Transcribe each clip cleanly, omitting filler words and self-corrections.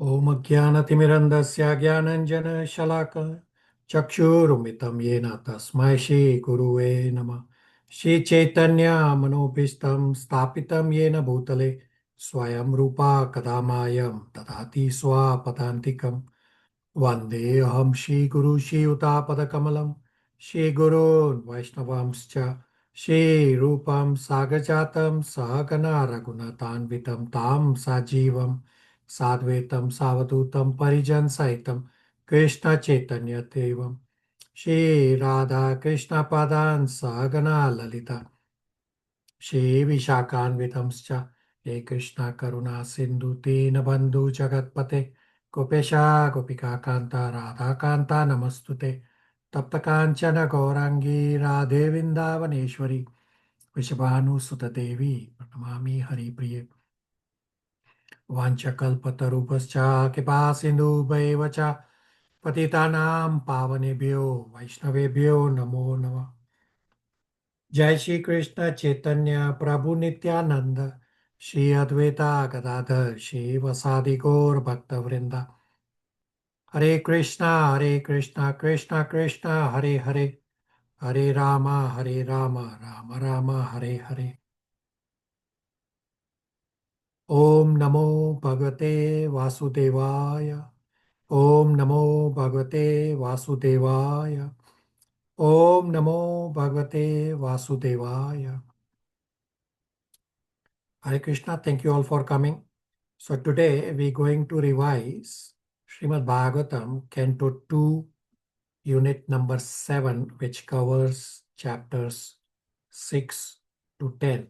Om Jnanatimirandasya Jnananjana Shalaka Chakshurumitam Yena Tasmai Shri Guruve Namah. Shri Chaitanya Manobhistam Stapitam Yena Bhutale Swayam Rupa Kadamayam Tadati Swapadantikam Vandeham Shri Guru Shri Utapada Kamalam Shri Guru Vaishnavamscha Shri Rupam Sagajatam Sahagana Raghunatanvitam Tam Sajivam Sadvetam Savadutam Parijan Saitam Krishna Chaitanya Devam Shri Radha Krishna Padan Sahagana Lalita Shri Vishakhanvitamscha He Krishna Karuna Sindhu Dinabandhu Jagatpate Gopesha Gopika Kanta Radha Kanta Namastute Tapta Kanchana Gaurangi Radhe Vrindavaneshwari Vishabhanu Sutta Devi Pranamami Hari Priye Vanchakalpatarupascha Kripa Sindhu Bhaivacha Patitanam Pavanebhyo Vaishnavebhyo Namo Namah Jai Shri Krishna Chaitanya Prabhu Nityananda Shri Advaita Gadadhar Shri Vasadi Gaur Bhakta Vrinda Hare Krishna Krishna Krishna Hare Hare Hare Rama Rama Rama Hare Hare Om Namo Bhagavate Vasudevaya Om Namo Bhagavate Vasudevaya Om Namo Bhagavate Vasudevaya Hare Krishna, thank you all for coming. So today we're going to revise Srimad Bhagavatam, Canto 2, Unit number 7, which covers chapters 6 to 10.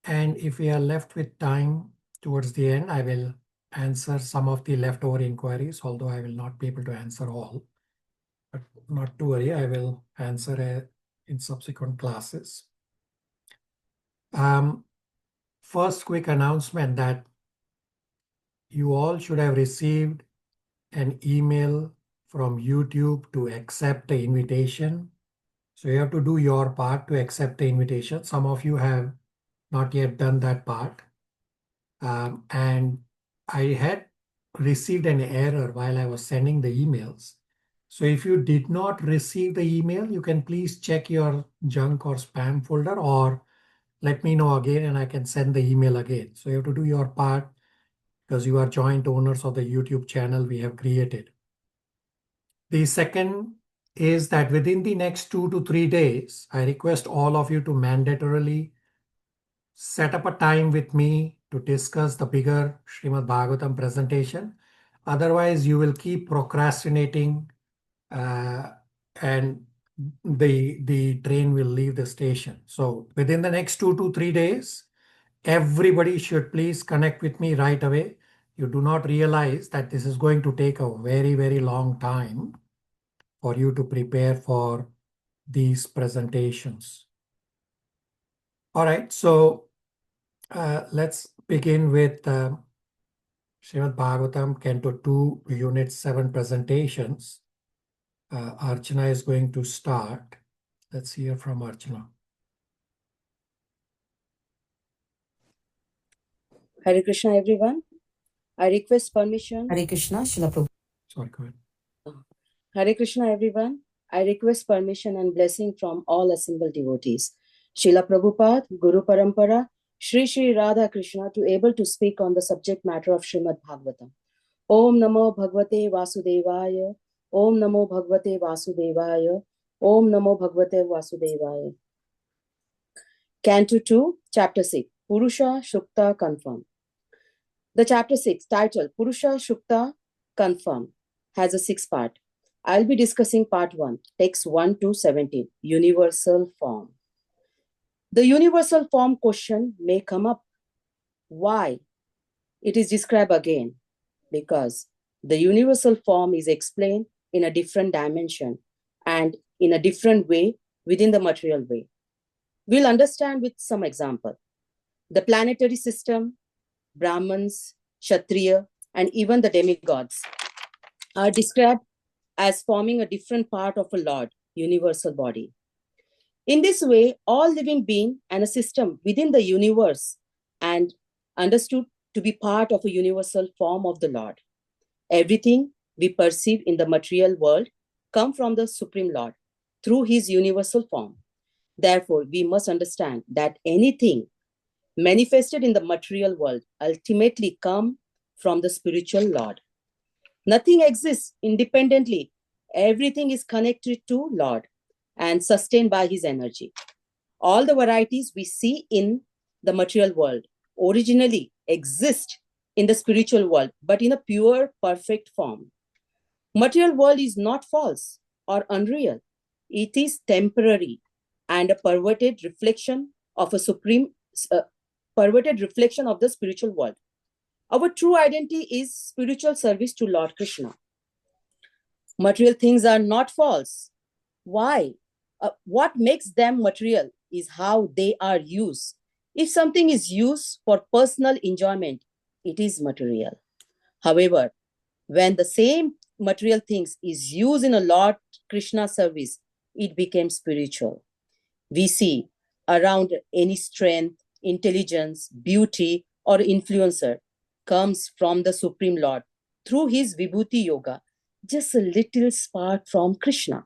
And if we are left with time towards the end, I will answer some of the leftover inquiries, although I will not be able to answer all. But not to worry, I will answer in subsequent classes. First quick announcement that you all should have received an email from YouTube to accept the invitation. So you have to do your part to accept the invitation. Some of you have not yet done that part. And I had received an error while I was sending the emails. So if you did not receive the email, you can please check your junk or spam folder or let me know again and I can send the email again. So you have to do your part because you are joint owners of the YouTube channel we have created. The second is that within the next 2 to 3 days, I request all of you to mandatorily set up a time with me to discuss the bigger Srimad Bhagavatam presentation. Otherwise, you will keep procrastinating and the train will leave the station. So within the next 2 to 3 days, everybody should please connect with me right away. You do not realize that this is going to take a very, very long time for you to prepare for these presentations. All right, so let's begin with Srimad Bhagavatam, Canto 2, Unit 7 presentations. Archana is going to start. Let's hear from Archana. Hare Krishna, everyone. I request permission. Hare Krishna, Srila Prabhupada. Sorry, go ahead. Hare Krishna, everyone. I request permission and blessing from all assembled devotees. Srila Prabhupada, Guru Parampara, Shri Shri Radha Krishna, to able to speak on the subject matter of Srimad Bhagavatam. Om Namo Bhagavate Vasudevaya. Om Namo Bhagavate Vasudevaya. Om Namo Bhagavate Vasudevaya. Canto 2, Chapter 6, Purusha Shukta Confirmed. The Chapter 6, titled Purusha Shukta Confirmed, has a 6-part. I'll be discussing part 1, text 1 to 17, universal form. The universal form question may come up. Why? It is described again because the universal form is explained in a different dimension and in a different way within the material way. We'll understand with some example. The planetary system, Brahmins, Kshatriya, and even the demigods are described as forming a different part of a Lord, universal body. In this way, all living being and a system within the universe and understood to be part of a universal form of the Lord. Everything we perceive in the material world comes from the Supreme Lord through his universal form. Therefore, we must understand that anything manifested in the material world ultimately come from the spiritual Lord. Nothing exists independently. Everything is connected to Lord and sustained by his energy. All the varieties we see in the material world originally exist in the spiritual world, but in a pure, perfect form. Material world is not false or unreal. It is temporary and a perverted reflection of perverted reflection of the spiritual world. Our true identity is spiritual service to Lord Krishna. Material things are not false. Why? What makes them material is how they are used. If something is used for personal enjoyment, it is material. However, when the same material things is used in a Lord Krishna service, it becomes spiritual. We see around any strength, intelligence, beauty, or influencer comes from the Supreme Lord through his Vibhuti Yoga, just a little spark from Krishna.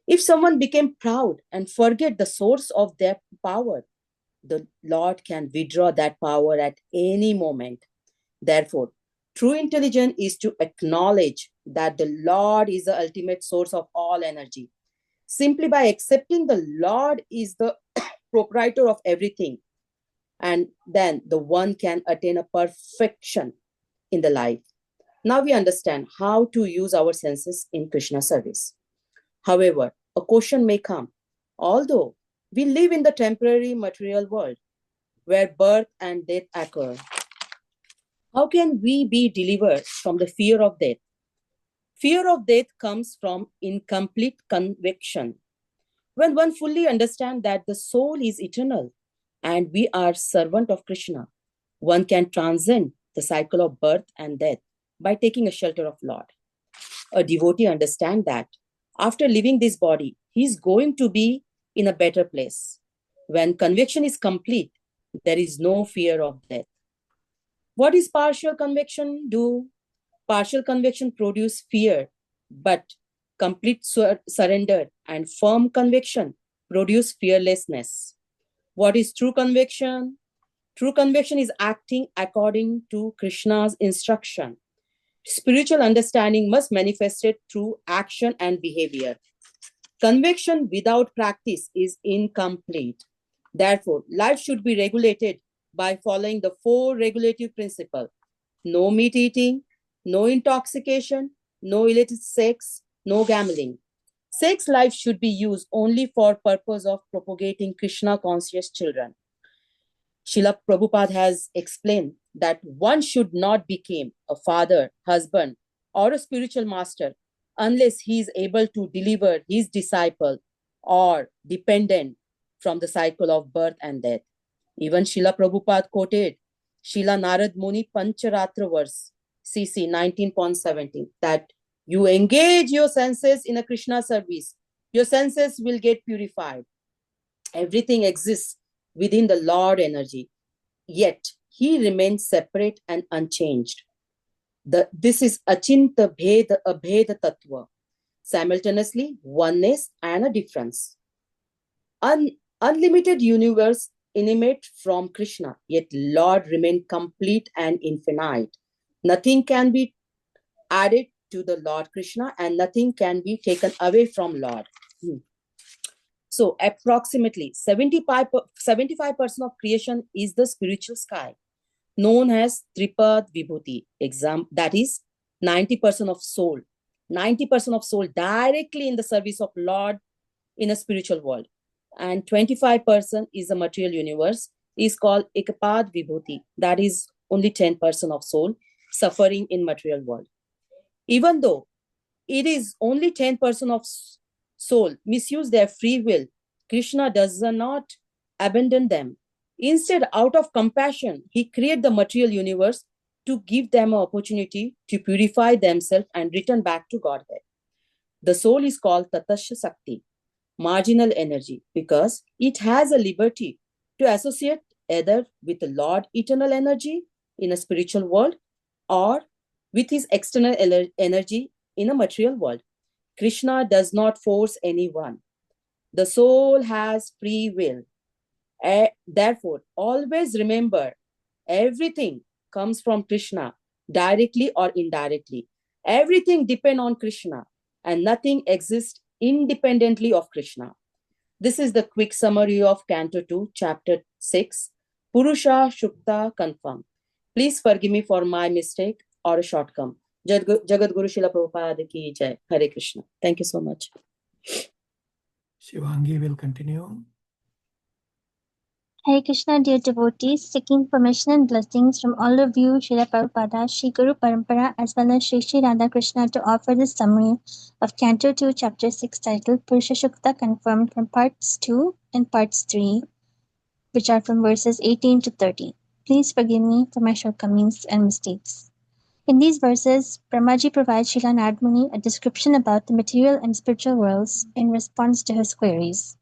If someone became proud and forget the source of their power, the Lord can withdraw that power at any moment. Therefore, true intelligence is to acknowledge that the Lord is the ultimate source of all energy. Simply by accepting the Lord is the proprietor of everything, and then the one can attain a perfection in the life. Now we understand how to use our senses in Krishna service. However, a question may come. Although we live in the temporary material world where birth and death occur, how can we be delivered from the fear of death? Fear of death comes from incomplete conviction. When one fully understands that the soul is eternal and we are servant of Krishna, one can transcend the cycle of birth and death by taking a shelter of Lord. A devotee understands that after leaving this body, he is going to be in a better place. When conviction is complete, there is no fear of death. What is partial conviction do? Partial conviction produces fear, but complete surrender and firm conviction produce fearlessness. What is true conviction? True conviction is acting according to Krishna's instruction. Spiritual understanding must manifest it through action and behavior. Conviction without practice is incomplete. Therefore, life should be regulated by following the 4 regulative principles: no meat eating, no intoxication, no illicit sex, no gambling. Sex life should be used only for purpose of propagating Krishna conscious children. Srila Prabhupada has explained that one should not become a father, husband, or a spiritual master unless he is able to deliver his disciple or dependent from the cycle of birth and death. Even Srila Prabhupada quoted Srila Narad Muni Pancharatra verse, CC 19.17, that you engage your senses in a Krishna service, your senses will get purified. Everything exists within the Lord energy, yet he remains separate and unchanged. This is Achinta Bheda Abheda Tattva, simultaneously oneness and a difference. Unlimited universe emanate from Krishna, yet Lord remain complete and infinite. Nothing can be added to the Lord Krishna and nothing can be taken away from Lord. So approximately 75% of creation is the spiritual sky, known as Tripad Vibhuti. That is 90% of soul. 90% of soul directly in the service of Lord in a spiritual world. And 25% is the material universe, is called Ekapad Vibhuti. That is only 10% of soul suffering in material world. Even though it is only 10% of soul misuse their free will, Krishna does not abandon them. Instead, out of compassion, he created the material universe to give them an opportunity to purify themselves and return back to Godhead. The soul is called Tatasya Sakti, marginal energy, because it has a liberty to associate either with the Lord eternal energy in a spiritual world or with his external energy in a material world. Krishna does not force anyone. The soul has free will. Therefore, always remember, everything comes from Krishna, directly or indirectly. Everything depends on Krishna, and nothing exists independently of Krishna. This is the quick summary of Canto 2, Chapter 6, Purusha Shukta Confirm. Please forgive me for my mistake or a shortcome. Jagat Guru Srila Prabhupada ki jai. Hare Krishna. Thank you so much. Shivangi will continue. Hare Krishna, dear devotees, seeking permission and blessings from all of you, Srila Prabhupada, Sri Guru Parampara, as well as Sri Radha Krishna, to offer this summary of Canto 2, Chapter 6, titled Purusha Shukta, confirmed from Parts 2 and Parts 3, which are from verses 18 to 30. Please forgive me for my shortcomings and mistakes. In these verses, Brahmaji provides Srila Narad Muni a description about the material and spiritual worlds in response to his queries.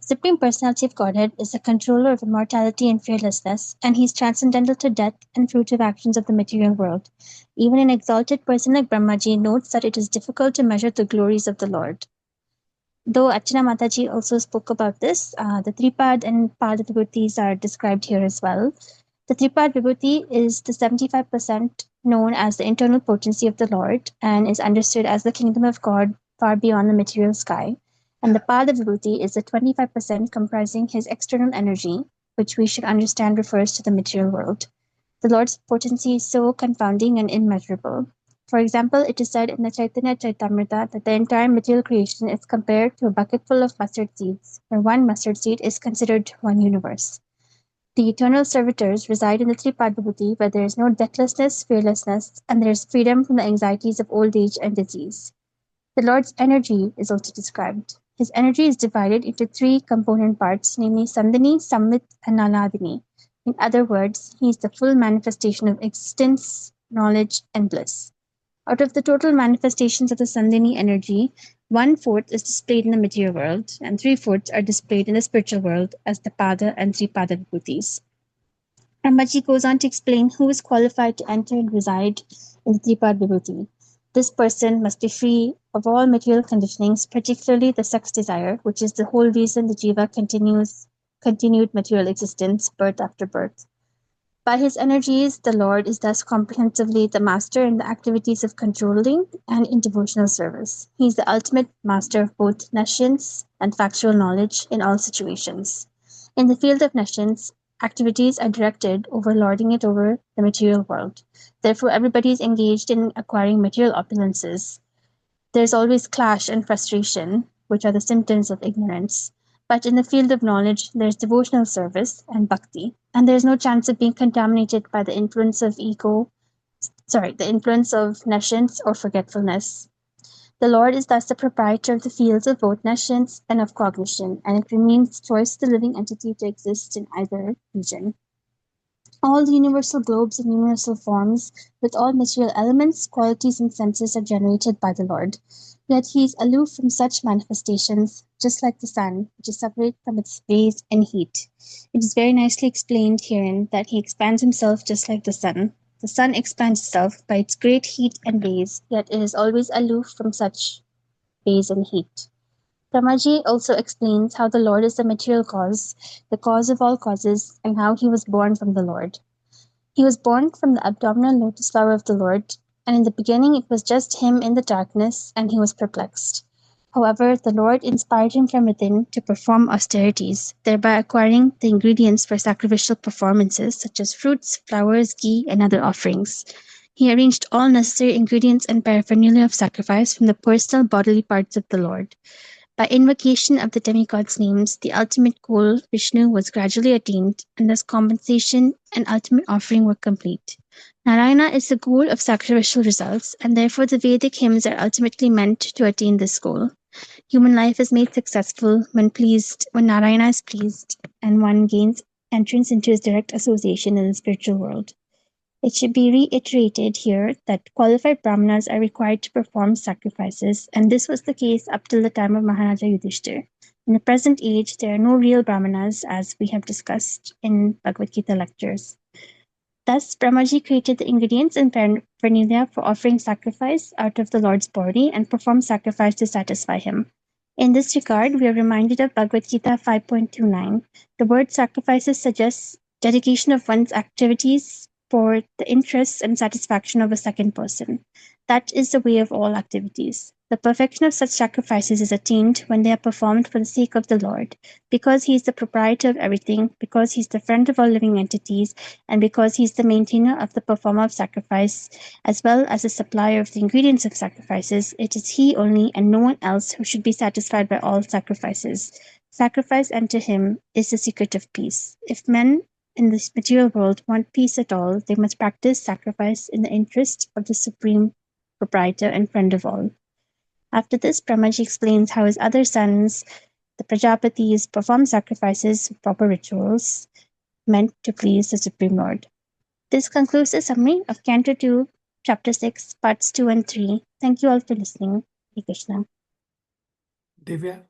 Supreme Personality of Godhead is the controller of immortality and fearlessness, and he is transcendental to death and fruitive actions of the material world. Even an exalted person like Brahmaji notes that it is difficult to measure the glories of the Lord. Though Archana Mataji also spoke about this, the Tripad and Pada Vibhutis are described here as well. The Tripad Vibhuti is the 75% known as the internal potency of the Lord and is understood as the kingdom of God far beyond the material sky. And the Pada Vibhuti is the 25% comprising his external energy, which we should understand refers to the material world. The Lord's potency is so confounding and immeasurable. For example, it is said in the Chaitanya Chaitamrita that the entire material creation is compared to a bucketful of mustard seeds, where one mustard seed is considered one universe. The eternal servitors reside in the Tripad Vibhuti, where there is no deathlessness, fearlessness, and there is freedom from the anxieties of old age and disease. The Lord's energy is also described. His energy is divided into three component parts, namely Sandhini, Samvit, and Naladini. In other words, he is the full manifestation of existence, knowledge, and bliss. Out of the total manifestations of the Sandhini energy, 1/4 is displayed in the material world, and 3/4 are displayed in the spiritual world as the Pada and Tripada Vibhutis. Brahmaji goes on to explain who is qualified to enter and reside in the Tripad Vibhuti. This person must be free of all material conditionings, particularly the sex desire, which is the whole reason the jiva continued material existence, birth after birth. By his energies, the Lord is thus comprehensively the master in the activities of controlling and in devotional service. He is the ultimate master of both nescience and factual knowledge in all situations. In the field of nescience, activities are directed over lording it over the material world. Therefore, everybody is engaged in acquiring material opulences. There's always clash and frustration, which are the symptoms of ignorance. But in the field of knowledge, there's devotional service and bhakti, and there's no chance of being contaminated by the influence of nescience or forgetfulness. The Lord is thus the proprietor of the fields of both nescience and of cognition, and it remains choice to the living entity to exist in either region. All the universal globes and universal forms, with all material elements, qualities, and senses, are generated by the Lord. Yet he is aloof from such manifestations, just like the sun, which is separate from its rays and heat. It is very nicely explained herein that he expands himself just like the sun. The sun expands itself by its great heat and rays, yet it is always aloof from such rays and heat. Brahmaji also explains how the Lord is the material cause, the cause of all causes, and how he was born from the Lord. He was born from the abdominal lotus flower of the Lord, and in the beginning it was just him in the darkness, and he was perplexed. However, the Lord inspired him from within to perform austerities, thereby acquiring the ingredients for sacrificial performances such as fruits, flowers, ghee, and other offerings. He arranged all necessary ingredients and paraphernalia of sacrifice from the personal bodily parts of the Lord. By invocation of the demigods' names, the ultimate goal, Vishnu, was gradually attained, and thus compensation and ultimate offering were complete. Narayana is the goal of sacrificial results, and therefore the Vedic hymns are ultimately meant to attain this goal. Human life is made successful when Narayana is pleased, and one gains entrance into his direct association in the spiritual world. It should be reiterated here that qualified brahmanas are required to perform sacrifices, and this was the case up till the time of Maharaja Yudhishthir. In the present age, there are no real brahmanas, as we have discussed in Bhagavad Gita lectures. Thus, Brahmaji created the ingredients and paraphernalia for offering sacrifice out of the Lord's body and performed sacrifice to satisfy him. In this regard, we are reminded of Bhagavad Gita 5.29. The word sacrifices suggests dedication of one's activities for the interests and satisfaction of a second person. That is the way of all activities. The perfection of such sacrifices is attained when they are performed for the sake of the Lord, because he is the proprietor of everything, because he is the friend of all living entities, and because he is the maintainer of the performer of sacrifice, as well as the supplier of the ingredients of sacrifices. It is he only and no one else who should be satisfied by all sacrifices. Sacrifice unto him is the secret of peace. If men in this material world want peace at all, they must practice sacrifice in the interest of the supreme proprietor and friend of all. After this, Brahmaji explains how his other sons, the Prajapatis, perform sacrifices with proper rituals meant to please the Supreme Lord. This concludes the summary of Canto 2, Chapter 6, Parts 2 and 3. Thank you all for listening. Hare Krishna. Divya?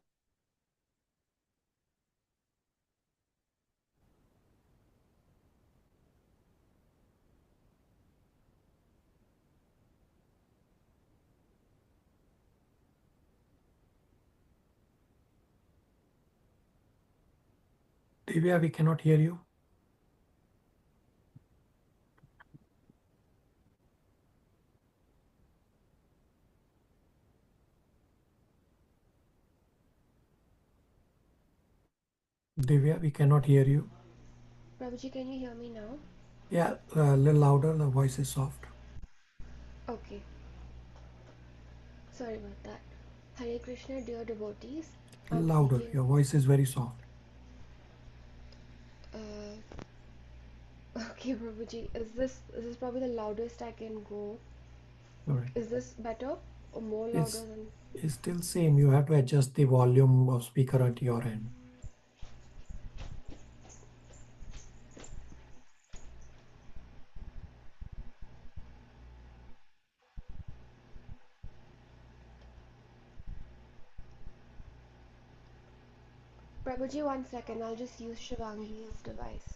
Divya, we cannot hear you. Divya, we cannot hear you. Prabhuji, can you hear me now? Yeah, a little louder, the voice is soft. Okay. Sorry about that. Hare Krishna, dear devotees. Louder, your voice is very soft. Okay, Prabhuji, is this probably the loudest I can go? Correct. Is this better or more louder than? It's still same. You have to adjust the volume of speaker at your end. Prabhuji, 1 second. I'll just use Shivangi's device.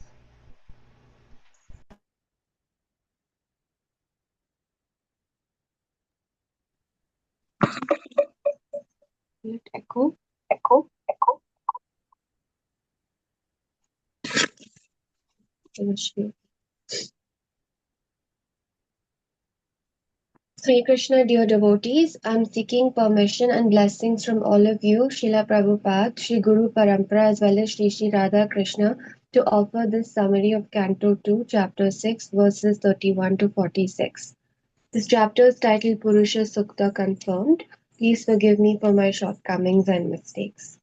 Will it echo? Echo. Hare Krishna, dear devotees, I'm seeking permission and blessings from all of you, Srila Prabhupada, Sri Guru Parampara, as well as Sri Sri Radha Krishna, to offer this summary of Canto 2, Chapter 6, verses 31 to 46. This chapter is titled Purusha Sukta Confirmed. Please forgive me for my shortcomings and mistakes.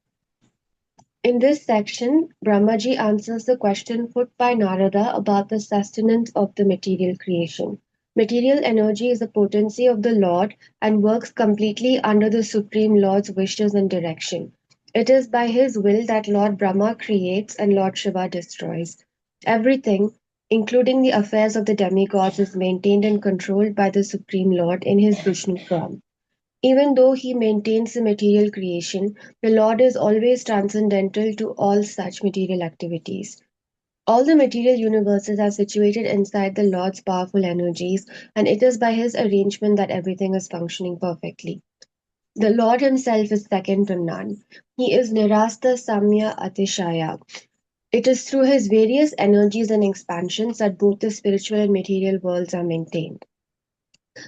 In this section, Brahmaji answers the question put by Narada about the sustenance of the material creation. Material energy is the potency of the Lord and works completely under the Supreme Lord's wishes and direction. It is by his will that Lord Brahma creates and Lord Shiva destroys. Everything, including the affairs of the demigods, is maintained and controlled by the Supreme Lord in his Vishnu form. Even though he maintains the material creation, the Lord is always transcendental to all such material activities. All the material universes are situated inside the Lord's powerful energies, and it is by his arrangement that everything is functioning perfectly. The Lord himself is second to none. He is Nirasta Samya Atishaya. It is through his various energies and expansions that both the spiritual and material worlds are maintained.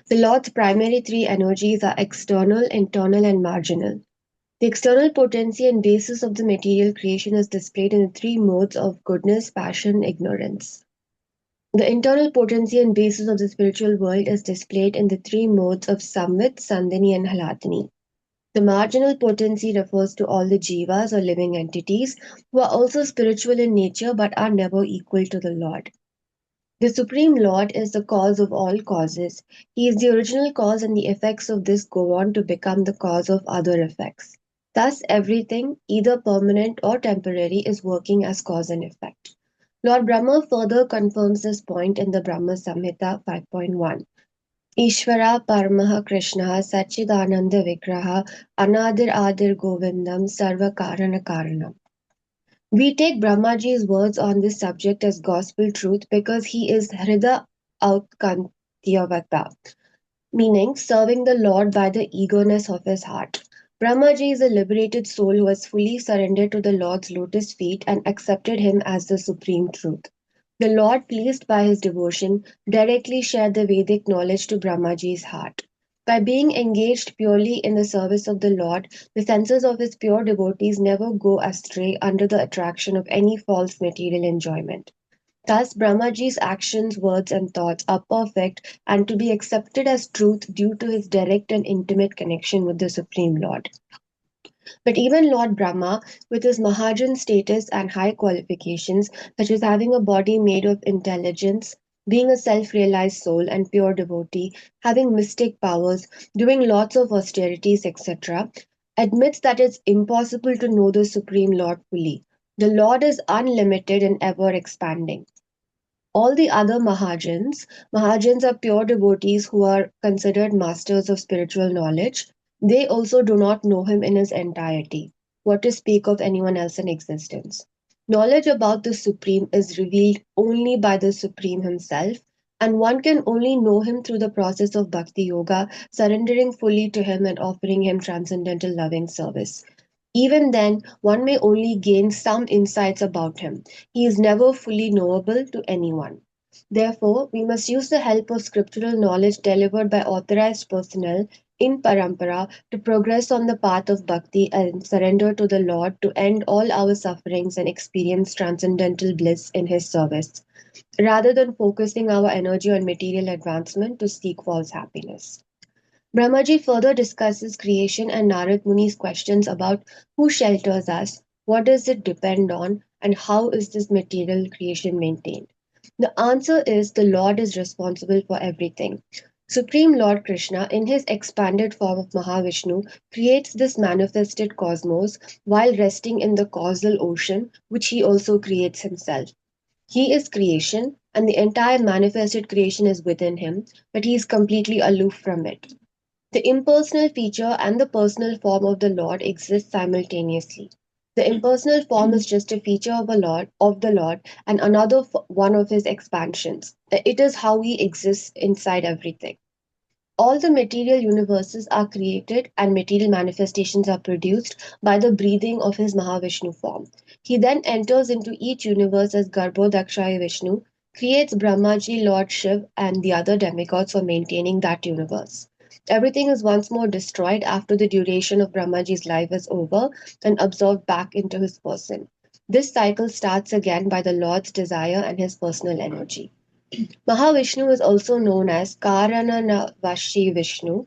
The Lord's primary three energies are external, internal, and marginal. The external potency and basis of the material creation is displayed in the three modes of goodness, passion, ignorance. The internal potency and basis of the spiritual world is displayed in the three modes of Samvit, Sandhini, and Halatini. The marginal potency refers to all the jivas or living entities who are also spiritual in nature but are never equal to the Lord. The Supreme Lord is the cause of all causes. He is the original cause, and the effects of this go on to become the cause of other effects. Thus, everything, either permanent or temporary, is working as cause and effect. Lord Brahma further confirms this point in the Brahma Samhita 5.1. Ishvara Paramaha Krishna Sachidananda Vigraha Anadir Adir Govindam Sarva Karana Karanam. We take Brahmaji's words on this subject as gospel truth because he is Hrida Autkantyavata, meaning serving the Lord by the eagerness of his heart. Brahmaji is a liberated soul who has fully surrendered to the Lord's lotus feet and accepted him as the supreme truth. The Lord, pleased by his devotion, directly shared the Vedic knowledge to Brahmaji's heart. By being engaged purely in the service of the Lord, the senses of his pure devotees never go astray under the attraction of any false material enjoyment. Thus, Brahmaji's actions, words, and thoughts are perfect and to be accepted as truth due to his direct and intimate connection with the Supreme Lord. But even Lord Brahma, with his Mahajan status and high qualifications, such as having a body made of intelligence, being a self realized soul and pure devotee, having mystic powers, doing lots of austerities, etc., admits that it's impossible to know the Supreme Lord fully. The Lord is unlimited and ever expanding. All the other Mahajans are pure devotees who are considered masters of spiritual knowledge. They also do not know him in his entirety, what to speak of anyone else in existence. Knowledge about the Supreme is revealed only by the Supreme himself, and one can only know him through the process of bhakti yoga, surrendering fully to him and offering him transcendental loving service. Even then, one may only gain some insights about him. He is never fully knowable to anyone. Therefore, we must use the help of scriptural knowledge delivered by authorized personnel in parampara to progress on the path of bhakti and surrender to the Lord to end all our sufferings and experience transcendental bliss in His service, rather than focusing our energy on material advancement to seek false happiness. Brahmaji further discusses creation and Narad Muni's questions about who shelters us, what does it depend on, and how is this material creation maintained. The answer is the Lord is responsible for everything. Supreme Lord Krishna, in his expanded form of Mahavishnu, creates this manifested cosmos while resting in the causal ocean, which he also creates himself. He is creation, and the entire manifested creation is within him, but he is completely aloof from it. The impersonal feature and the personal form of the Lord exist simultaneously. The impersonal form is just a feature of the Lord, and another one of his expansions. It is how he exists inside everything. All the material universes are created and material manifestations are produced by the breathing of his Mahavishnu form. He then enters into each universe as Garbhodakshaya Vishnu, creates Brahmaji, Lord Shiv, and the other demigods for maintaining that universe. Everything is once more destroyed after the duration of Brahmaji's life is over and absorbed back into his person. This cycle starts again by the Lord's desire and his personal energy. Mahavishnu is also known as Karanavashi Vishnu,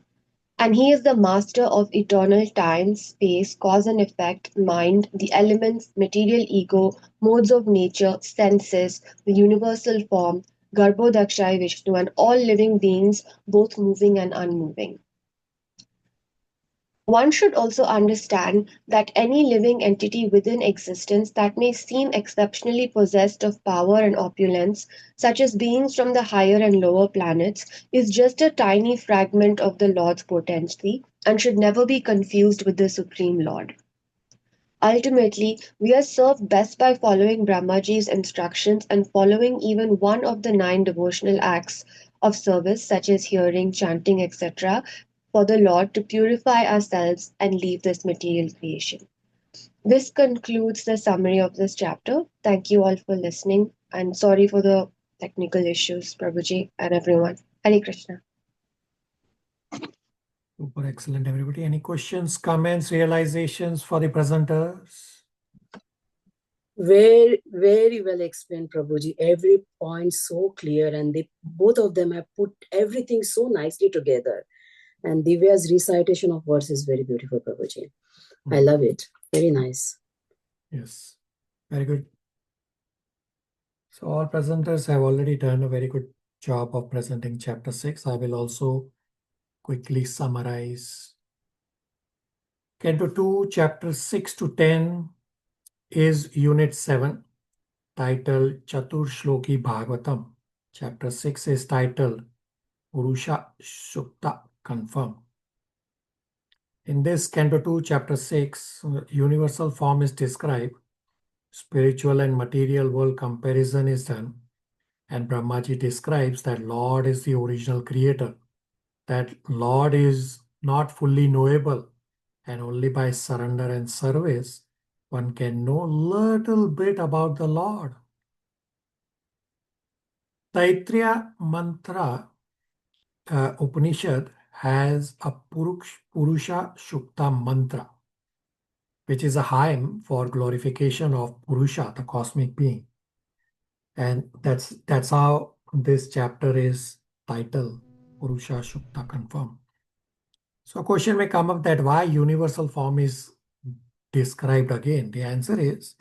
and he is the master of eternal time, space, cause and effect, mind, the elements, material ego, modes of nature, senses, the universal form, Garbhodakshaya Vishnu, and all living beings, both moving and unmoving. One should also understand that any living entity within existence that may seem exceptionally possessed of power and opulence, such as beings from the higher and lower planets, is just a tiny fragment of the Lord's potency and should never be confused with the Supreme Lord. Ultimately, we are served best by following Brahmaji's instructions and following even one of the 9 devotional acts of service, such as hearing, chanting, etc., for the Lord to purify ourselves and leave this material creation. This concludes the summary of this chapter. Thank you all for listening, and sorry for the technical issues, Prabhuji and everyone. Hare Krishna. Super excellent, everybody. Any questions, comments, realizations for the presenters? Very, very well explained, Prabhuji. Every point so clear, and they both of them have put everything so nicely together. And Divya's recitation of words is very beautiful, Prabhuji. I love it. Very nice. Yes, very good. So all presenters have already done a very good job of presenting chapter 6. I will also quickly summarize. Canto 2, chapters 6 to 10 is unit 7, titled Chatur Shloki Bhagavatam. Chapter 6 is titled Purusha Sukta Confirm. In this Canto 2, chapter 6, universal form is described. spiritual and material world comparison is done, and Brahmaji describes that Lord is the original creator, that Lord is not fully knowable, and only by surrender and service one can know little bit about the Lord. Taittiriya Mantra Upanishad has a Purusha Shukta mantra, which is a hymn for glorification of Purusha, the cosmic being. And that's how this chapter is titled, Purusha Shukta confirmed. So a question may come up that why universal form is described again. The answer is,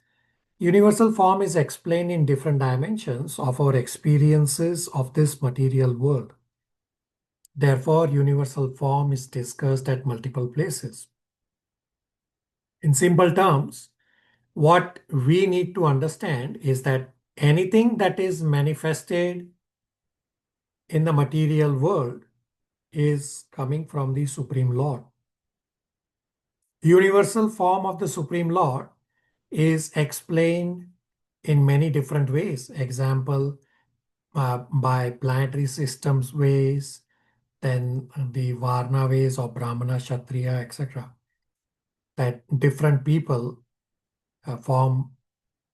universal form is explained in different dimensions of our experiences of this material world. Therefore, universal form is discussed at multiple places. In simple terms, what we need to understand is that anything that is manifested in the material world is coming from the Supreme Lord. The universal form of the Supreme Lord is explained in many different ways. Example, by planetary systems ways, then the Varna ways of Brahmana, Kshatriya, etc. That different people form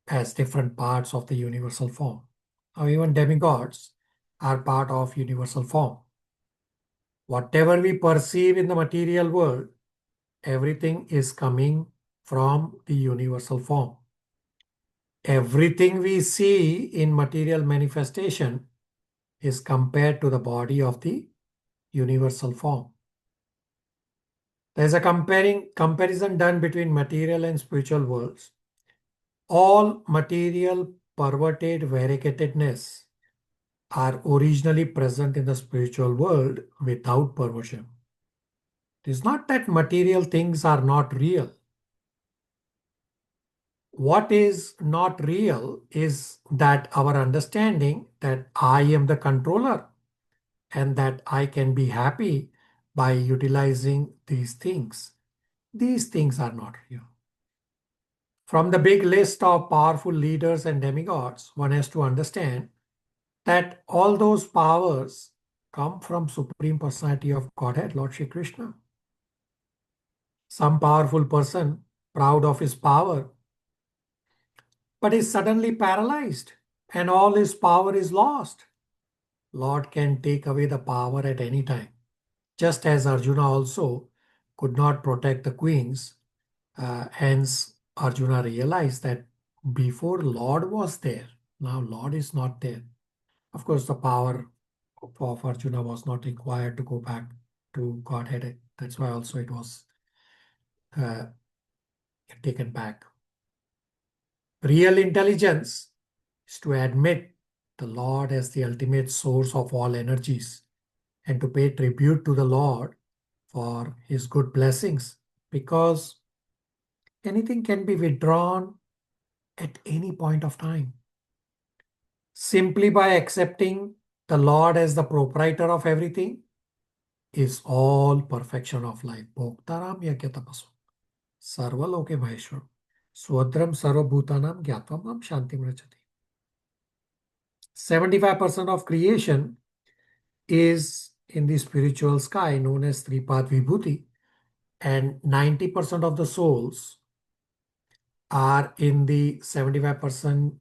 as different parts of the universal form. Now, even demigods are part of universal form. Whatever we perceive in the material world, everything is coming from the universal form. Everything we see in material manifestation is compared to the body of the universal form. There's a comparison done between material and spiritual worlds. All material perverted variegatedness are originally present in the spiritual world without perversion. It is not that material things are not real. What is not real is that our understanding that I am the controller and that I can be happy by utilizing these things. These things are not real. From the big list of powerful leaders and demigods, one has to understand that all those powers come from Supreme Personality of Godhead, Lord Shri Krishna. Some powerful person, proud of his power, but is suddenly paralyzed and all his power is lost. Lord can take away the power at any time. Just as Arjuna also could not protect the queens, hence Arjuna realized that before Lord was there, now Lord is not there. Of course, the power of Arjuna was not required to go back to Godhead. That's why also it was taken back. Real intelligence is to admit the Lord as the ultimate source of all energies and to pay tribute to the Lord for his good blessings, because anything can be withdrawn at any point of time. Simply by accepting the Lord as the proprietor of everything is all perfection of life. Bhoktaram yagyatapasu sarvaloke maheshwaram swadram sarvabhutanam gyatvam shantim rachati. 75% of creation is in the spiritual sky known as Tripad Vibhuti, and 90% of the souls are in the 75%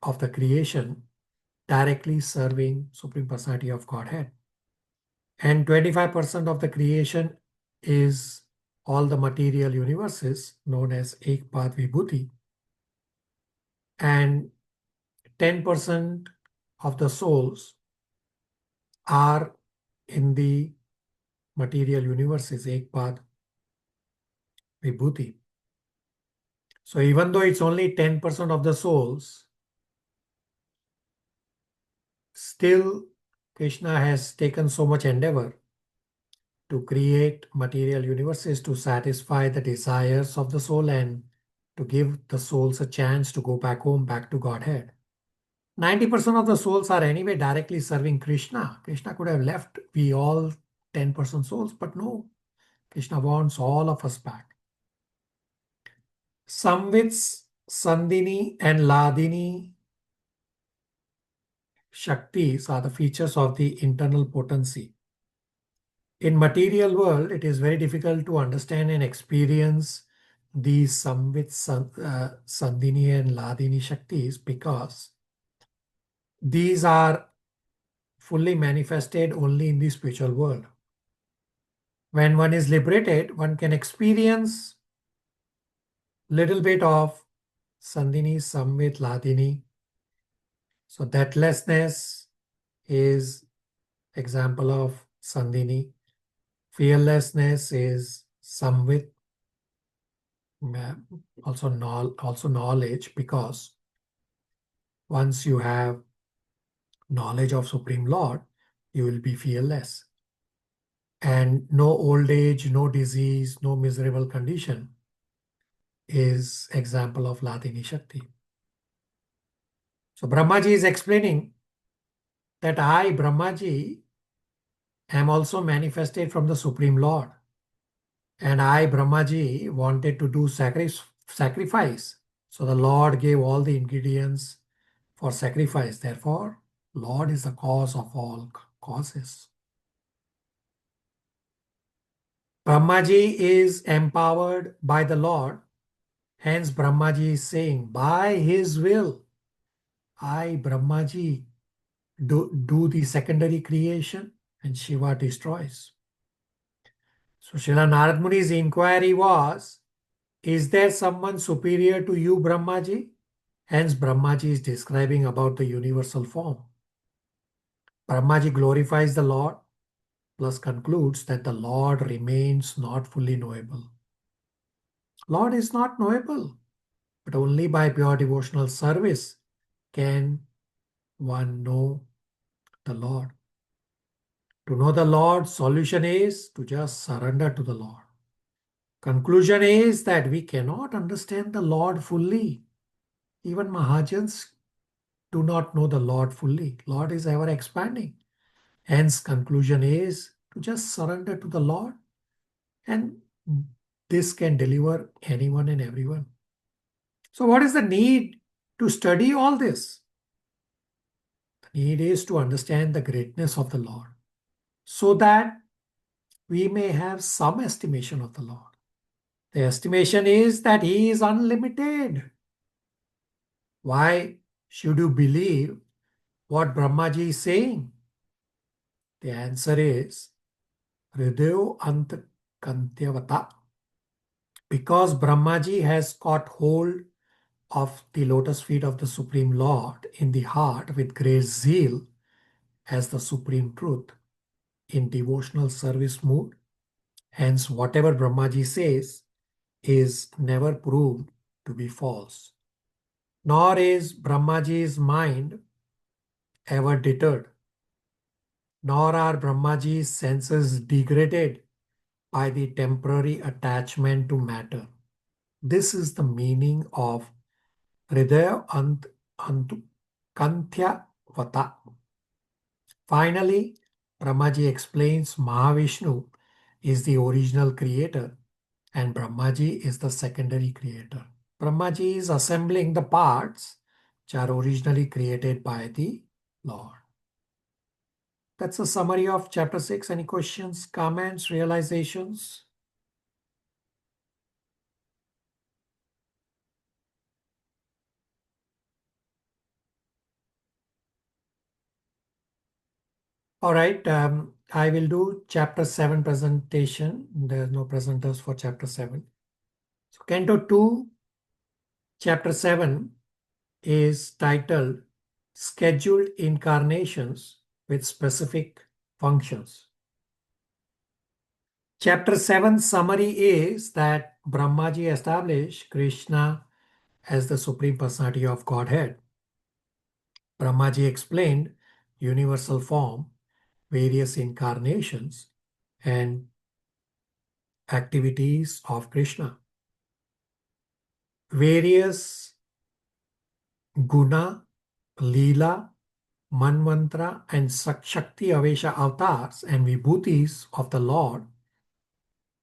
of the creation directly serving Supreme Personality of Godhead. And 25% of the creation is all the material universes known as Ekpad Vibhuti. And 10% of the souls are in the material universes, Ekpad Vibhuti. So even though it's only 10% of the souls, still Krishna has taken so much endeavor to create material universes to satisfy the desires of the soul and to give the souls a chance to go back home, back to Godhead. 90% of the souls are anyway directly serving Krishna. Krishna could have left we all 10% souls, but no. Krishna wants all of us back. Sandhini and Ladini Shaktis are the features of the internal potency. In material world, it is very difficult to understand and experience these Sandhini and Ladini Shaktis because these are fully manifested only in the spiritual world. When one is liberated, one can experience little bit of Sandhini, Samvit, Ladini. So deathlessness is example of Sandhini. Fearlessness is Samvit. Also knowledge, because once you have knowledge of Supreme Lord, you will be fearless. And no old age, no disease, no miserable condition is example of Ladini Shakti. So Brahmaji is explaining that I, Brahmaji, am also manifested from the Supreme Lord. And I, Brahmaji, wanted to do sacrifice. So the Lord gave all the ingredients for sacrifice. Therefore, Lord is the cause of all causes. Brahmaji is empowered by the Lord. Hence, Brahmaji is saying, by his will, I, Brahmaji, do the secondary creation and Shiva destroys. So Srila Narad Muni's inquiry was, is there someone superior to you, Brahmaji? Hence, Brahmaji is describing about the universal form. Brahmaji glorifies the Lord, plus concludes that the Lord remains not fully knowable. Lord is not knowable, but only by pure devotional service can one know the Lord. To know the Lord, solution is to just surrender to the Lord. Conclusion is that we cannot understand the Lord fully. Even Mahajans do not know the Lord fully. Lord is ever expanding. Hence, conclusion is to just surrender to the Lord, and this can deliver anyone and everyone. So what is the need to study all this? The need is to understand the greatness of the Lord so that we may have some estimation of the Lord. The estimation is that he is unlimited. Why should you believe what Brahmaji is saying? The answer is Hridayo Ant Kantyavata. Because Brahmaji has caught hold of the lotus feet of the Supreme Lord in the heart with great zeal as the supreme truth in devotional service mood. Hence, whatever Brahmaji says is never proved to be false. Nor is Brahmaji's mind ever deterred. Nor are Brahmaji's senses degraded by the temporary attachment to matter. This is the meaning of Hridaya Antu Kanthya Vata. Finally, Brahmaji explains Mahavishnu is the original creator and Brahmaji is the secondary creator. Brahmaji is assembling the parts which are originally created by the Lord. That's a summary of chapter 6. Any questions, comments, realizations? All right, I will do chapter 7 presentation. There's no presenters for chapter 7. So Canto 2, chapter 7 is titled Scheduled Incarnations with Specific Functions. Chapter 7 summary is that Brahmaji established Krishna as the Supreme Personality of Godhead. Brahmaji explained universal form, various incarnations, and activities of Krishna. Various guna, lila, manvantra, and Shakti Avesha avatars and vibhutis of the Lord,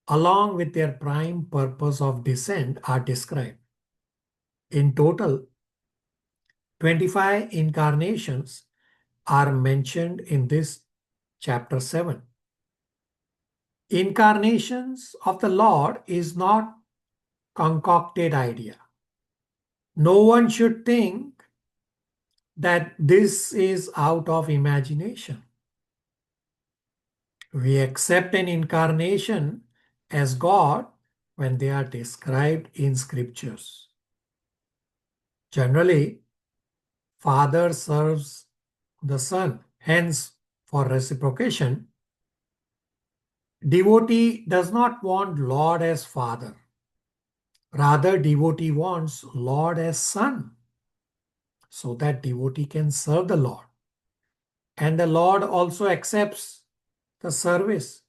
along with their prime purpose of descent, are described. In total, 25 incarnations are mentioned in this chapter 7. Incarnations of the Lord is not concocted idea. No one should think that this is out of imagination. We accept an incarnation as God when they are described in scriptures. Generally, Father serves the Son. Hence, for reciprocation, devotee does not want Lord as Father. Rather, devotee wants Lord as Son, so that devotee can serve the Lord. And the Lord also accepts the service.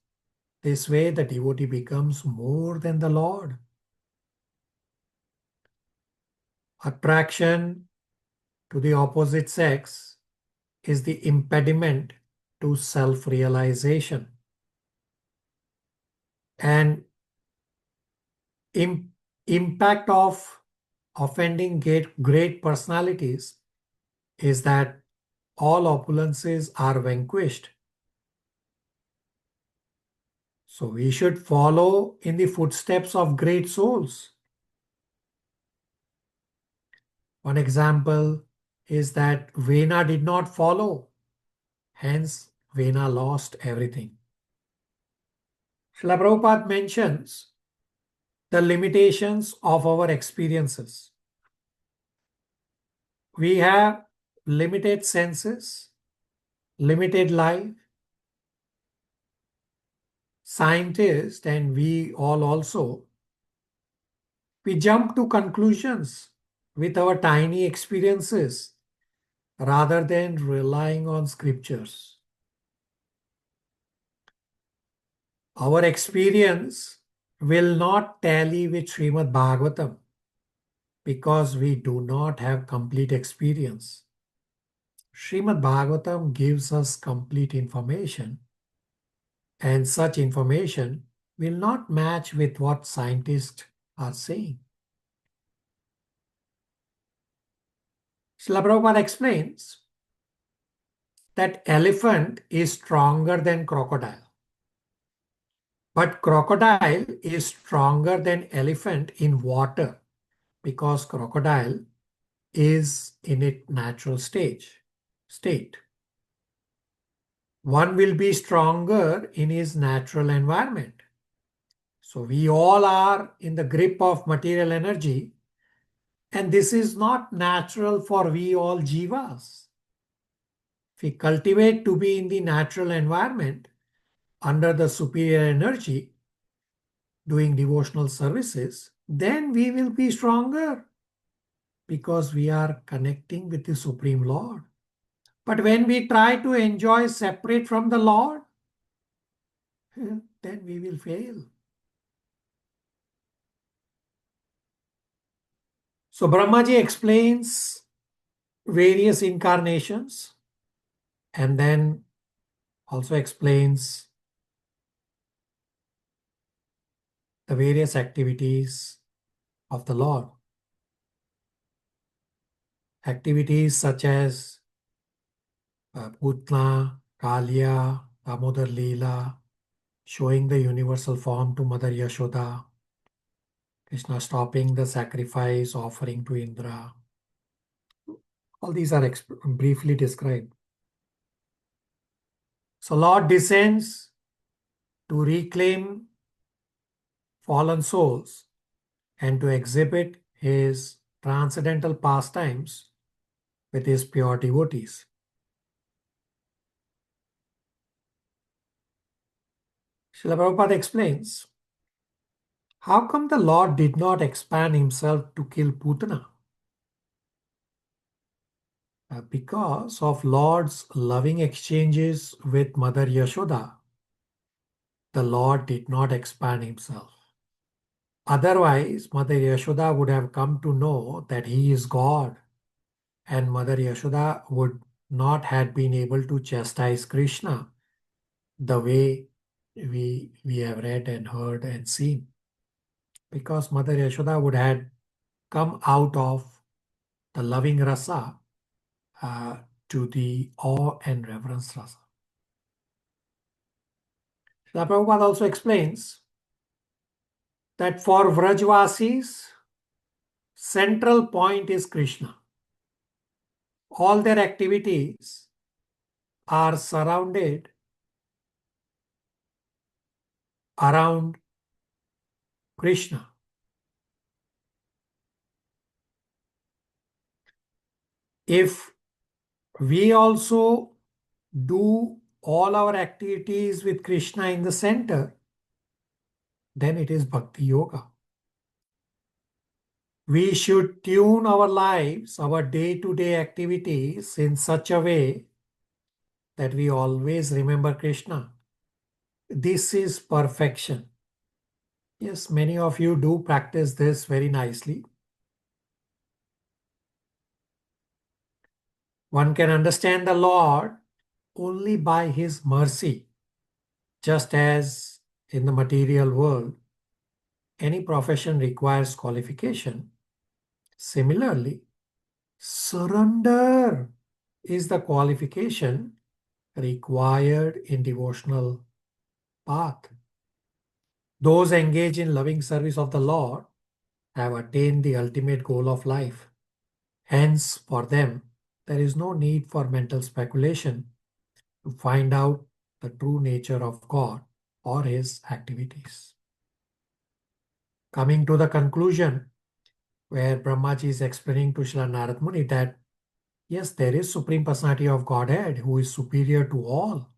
This way, the devotee becomes more than the Lord. Attraction to the opposite sex is the impediment to self-realization. And impact of offending great personalities is that all opulences are vanquished. So we should follow in the footsteps of great souls. One example is that Vena did not follow. Hence, Vena lost everything. Srila Prabhupada mentions the limitations of our experiences. We have limited senses, limited life. Scientists and we all also, we jump to conclusions with our tiny experiences rather than relying on scriptures. Our experience will not tally with Srimad Bhagavatam because we do not have complete experience. Srimad Bhagavatam gives us complete information, and such information will not match with what scientists are saying. Srila Prabhupada explains that elephant is stronger than crocodile. But crocodile is stronger than elephant in water because crocodile is in its natural state. One will be stronger in his natural environment. So we all are in the grip of material energy, and this is not natural for we all jivas. If we cultivate to be in the natural environment under the superior energy, doing devotional services, then we will be stronger because we are connecting with the Supreme Lord. But when we try to enjoy separate from the Lord, then we will fail. So Brahmaji explains various incarnations and then also explains the various activities of the Lord. Activities such as Putna, Kalya, Damodar Leela, showing the universal form to Mother Yashoda, Krishna stopping the sacrifice, offering to Indra. All these are briefly described. So Lord descends to reclaim fallen souls and to exhibit his transcendental pastimes with his pure devotees. Srila Prabhupada explains, how come the Lord did not expand himself to kill Putana? Because of Lord's loving exchanges with Mother Yashoda, the Lord did not expand himself. Otherwise, Mother Yashoda would have come to know that he is God, and Mother Yashoda would not have been able to chastise Krishna the way we have read and heard and seen. Because Mother Yashoda would have come out of the loving rasa to the awe and reverence rasa. Srila Prabhupada also explains that for Vrajvasis, central point is Krishna. All their activities are surrounded around Krishna. If we also do all our activities with Krishna in the center, then it is Bhakti Yoga. We should tune our lives, our day-to-day activities in such a way that we always remember Krishna. This is perfection. Yes, many of you do practice this very nicely. One can understand the Lord only by His mercy, just as in the material world, any profession requires qualification. Similarly, surrender is the qualification required in devotional path. Those engaged in loving service of the Lord have attained the ultimate goal of life. Hence, for them, there is no need for mental speculation to find out the true nature of God or His activities. Coming to the conclusion, where Brahmaji is explaining to Srila Narad Muni that yes, there is Supreme Personality of Godhead who is superior to all.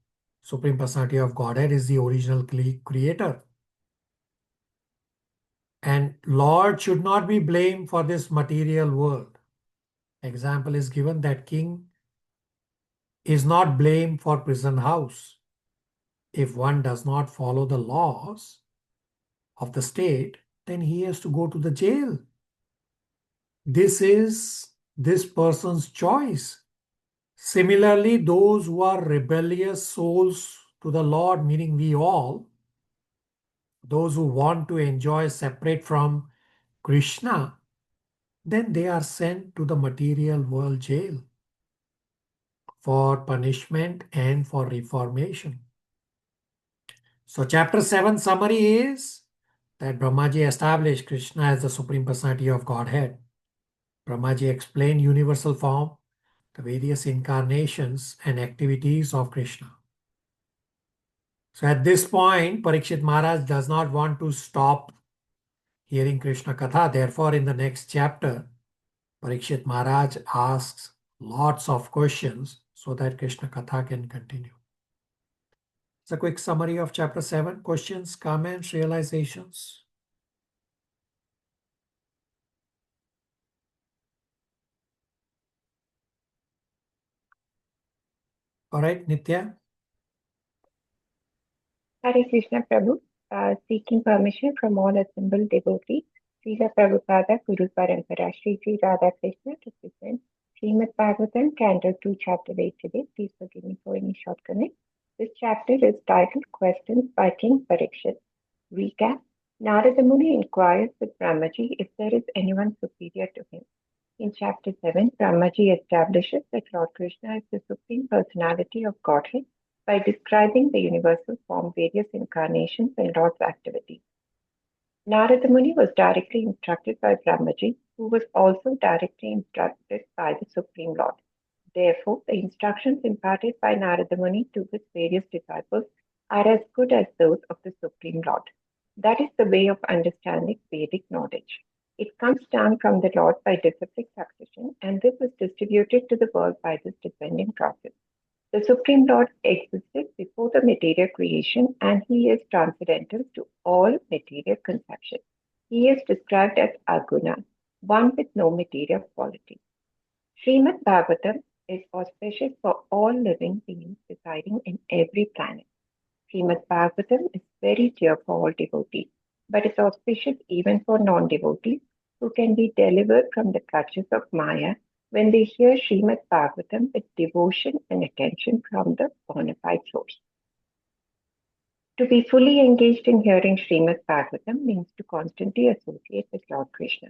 Supreme Personality of Godhead is the original creator. And Lord should not be blamed for this material world. Example is given that king is not blamed for prison house. If one does not follow the laws of the state, then he has to go to the jail. This is this person's choice. Similarly, those who are rebellious souls to the Lord, meaning we all, those who want to enjoy separate from Krishna, then they are sent to the material world jail for punishment and for reformation. So chapter 7 summary is that Brahmaji established Krishna as the Supreme Personality of Godhead. Brahmaji explained universal form, the various incarnations and activities of Krishna. So at this point, Parikshit Maharaj does not want to stop hearing Krishna Katha. Therefore, in the next chapter, Parikshit Maharaj asks lots of questions so that Krishna Katha can continue. It's a quick summary of chapter 7. Questions, comments, realizations. All right, Nitya. Hare Krishna Prabhu, seeking permission from all assembled devotees, Srila Prabhupada Guru Parampara Shri Sri Radha Krishna to present Srimad Bhagavatam, Canto 2, Chapter 8 today. Please forgive me for any shortcomings. This chapter is titled Questions by King Parikshit. Recap. Narada Muni inquires with Brahmaji if there is anyone superior to him. In Chapter 7, Brahmaji establishes that Lord Krishna is the Supreme Personality of Godhead by describing the universal form, various incarnations, and Lord's activities. Narada Muni was directly instructed by Brahmaji, who was also directly instructed by the Supreme Lord. Therefore, the instructions imparted by Narada Muni to his various disciples are as good as those of the Supreme Lord. That is the way of understanding Vedic knowledge. It comes down from the Lord by disciplic succession, and this is distributed to the world by this descending process. The Supreme Lord existed before the material creation, and He is transcendental to all material conception. He is described as Aguna, one with no material quality. Srimad Bhagavatam is auspicious for all living beings residing in every planet. Srimad Bhagavatam is very dear for all devotees, but is auspicious even for non-devotees who can be delivered from the clutches of Maya when they hear Srimad Bhagavatam with devotion and attention from the bona fide source. To be fully engaged in hearing Srimad Bhagavatam means to constantly associate with Lord Krishna.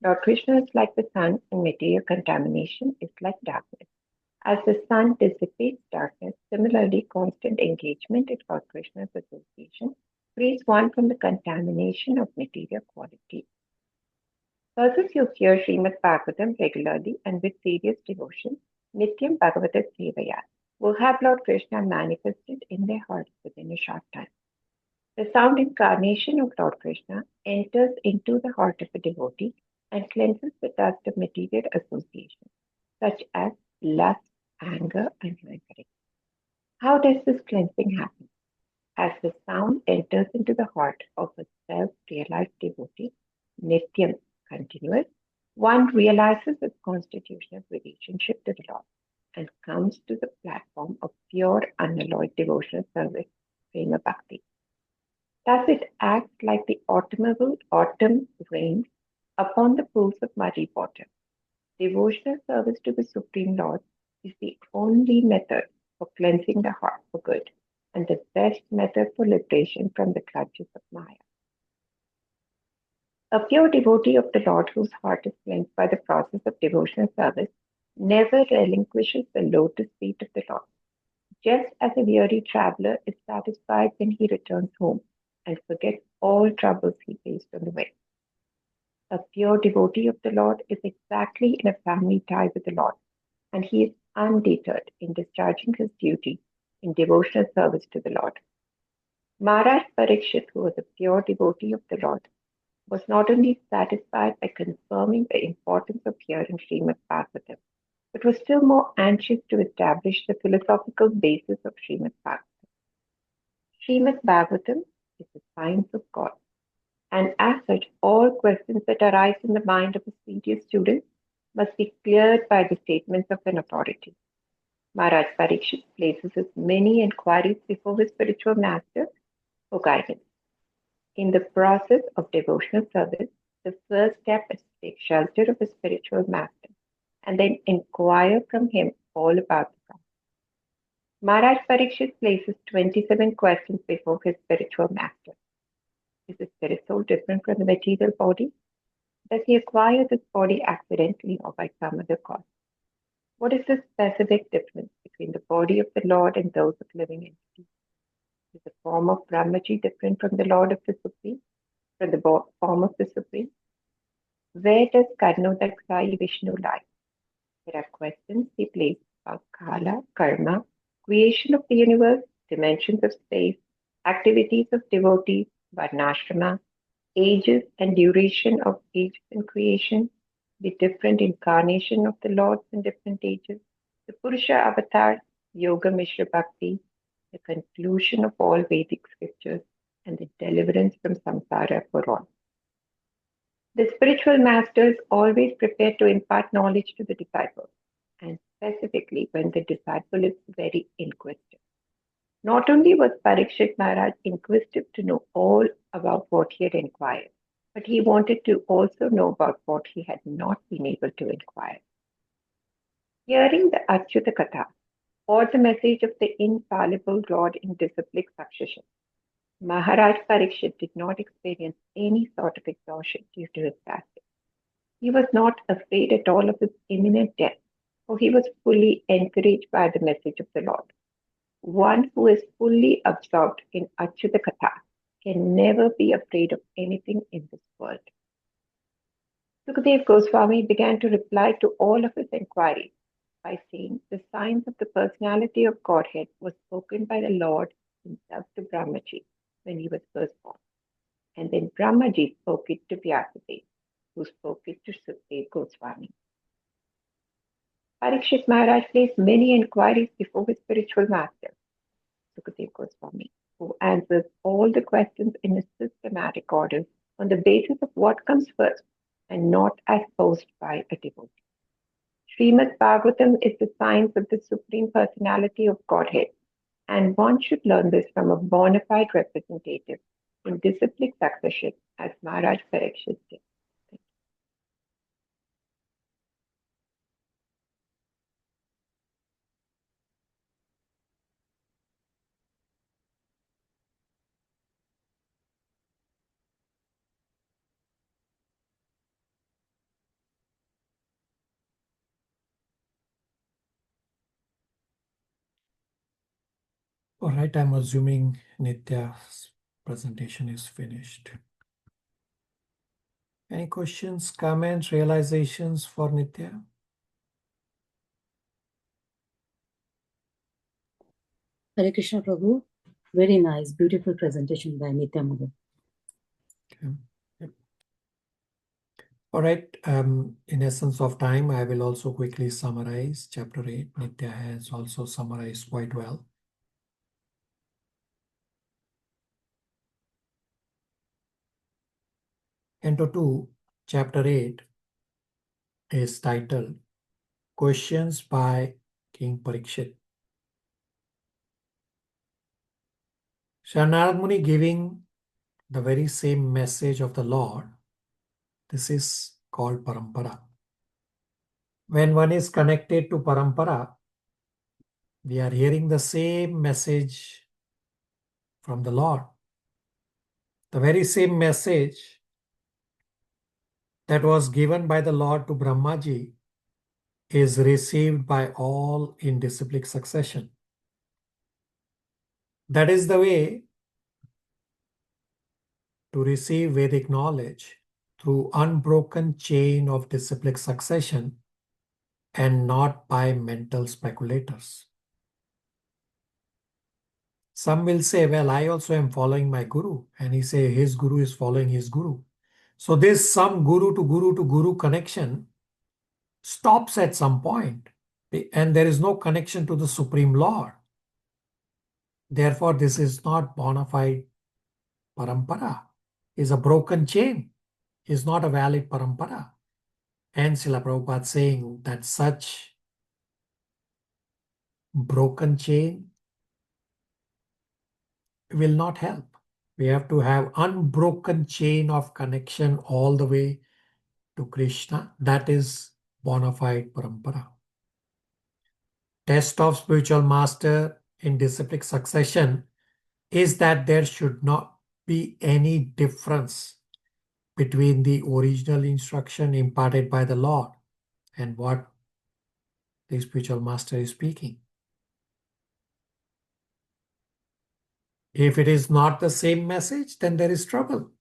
Lord Krishna is like the sun, and material contamination is like darkness. As the sun dissipates darkness, similarly, constant engagement in Lord Krishna's association frees one from the contamination of material quality. Persons who hear Srimad Bhagavatam regularly and with serious devotion, Nityam Bhagavata Sevaya, will have Lord Krishna manifested in their hearts within a short time. The sound incarnation of Lord Krishna enters into the heart of a devotee and cleanses the dust of material association, such as lust, anger, and murmuring. How does this cleansing happen? As the sound enters into the heart of a self-realized devotee, Nityam, continuous, one realizes its constitutional relationship to the Lord and comes to the platform of pure, unalloyed devotional service, Prema Bhakti. Thus it acts like the autumn rains upon the pools of muddy water. Devotional service to the Supreme Lord is the only method for cleansing the heart for good and the best method for liberation from the clutches of Maya. A pure devotee of the Lord whose heart is cleansed by the process of devotional service never relinquishes the lotus feet of the Lord. Just as a weary traveler is satisfied when he returns home and forgets all troubles he faced on the way. A pure devotee of the Lord is exactly in a family tie with the Lord, and he is undeterred in discharging his duty in devotional service to the Lord. Maharaj Parikshit, who was a pure devotee of the Lord, was not only satisfied by confirming the importance of hearing Srimad Bhagavatam, but was still more anxious to establish the philosophical basis of Srimad Bhagavatam. Srimad Bhagavatam is the science of God, and as such, all questions that arise in the mind of a serious student must be cleared by the statements of an authority. Maharaj Parikshit places his many inquiries before his spiritual master for guidance. In the process of devotional service, the first step is to take shelter of a spiritual master and then inquire from him all about the problem. Maharaj Parikshit places 27 questions before his spiritual master. Is the spirit soul different from the material body? Does he acquire this body accidentally or by some other cause? What is the specific difference between the body of the Lord and those of living entities? Is the form of Brahmaji different from the Lord of the Supreme, from the form of the Supreme? Where does Karnodaksai Vishnu lie? There are questions he places about Kala, Karma, creation of the universe, dimensions of space, activities of devotees, Varnashrama, ages and duration of ages in creation, the different incarnation of the Lords in different ages, the Purusha avatar, Yoga Mishra Bhakti, the conclusion of all Vedic scriptures, and the deliverance from samsara for all. The spiritual master is always prepared to impart knowledge to the disciple, and specifically when the disciple is very inquisitive. Not only was Parikshit Maharaj inquisitive to know all about what he had inquired, but he wanted to also know about what he had not been able to inquire. Hearing the Achyuta Katha, or the message of the infallible Lord in disciplic succession, Maharaj Parikshit did not experience any sort of exhaustion due to his fasting. He was not afraid at all of his imminent death, for he was fully encouraged by the message of the Lord. One who is fully absorbed in Achyuta Katha can never be afraid of anything in this world. Sukadev Goswami began to reply to all of his inquiries by saying the science of the personality of Godhead was spoken by the Lord himself to Brahmaji when he was first born. And then Brahmaji spoke it to Vyasadeva, who spoke it to Sukadev Goswami. Parikshit Maharaj placed many inquiries before his spiritual master, Sukadev Goswami, who answers all the questions in a systematic order on the basis of what comes first and not as posed by a devotee. Srimad Bhagavatam is the science of the Supreme Personality of Godhead, and one should learn this from a bona fide representative in disciplic succession as Maharaj Parikshit did. All right, I'm assuming Nitya's presentation is finished. Any questions, comments, realizations for Nitya? Hare Krishna Prabhu. Very nice, beautiful presentation by Nitya Mother. Okay. Yep. All right, in essence of time, I will also quickly summarize chapter 8. Nitya has also summarized quite well. Canto 2, chapter 8 is titled Questions by King Parikshit. Narad Muni giving the very same message of the Lord. This is called parampara. When one is connected to parampara, we are hearing the same message from the Lord. The very same message that was given by the Lord to Brahmaji is received by all in disciplic succession. That is the way to receive Vedic knowledge through unbroken chain of disciplic succession and not by mental speculators. Some will say, well, I also am following my guru. And he say his guru is following his guru. So this some guru to guru connection stops at some point. And there is no connection to the Supreme Lord. Therefore, this is not bona fide parampara. Is a broken chain. Is not a valid parampara. And Srila Prabhupada saying that such broken chain will not help. We have to have unbroken chain of connection all the way to Krishna. That is bona fide parampara. Test of spiritual master in disciplic succession is that there should not be any difference between the original instruction imparted by the Lord and what the spiritual master is speaking. If it is not the same message, then there is trouble.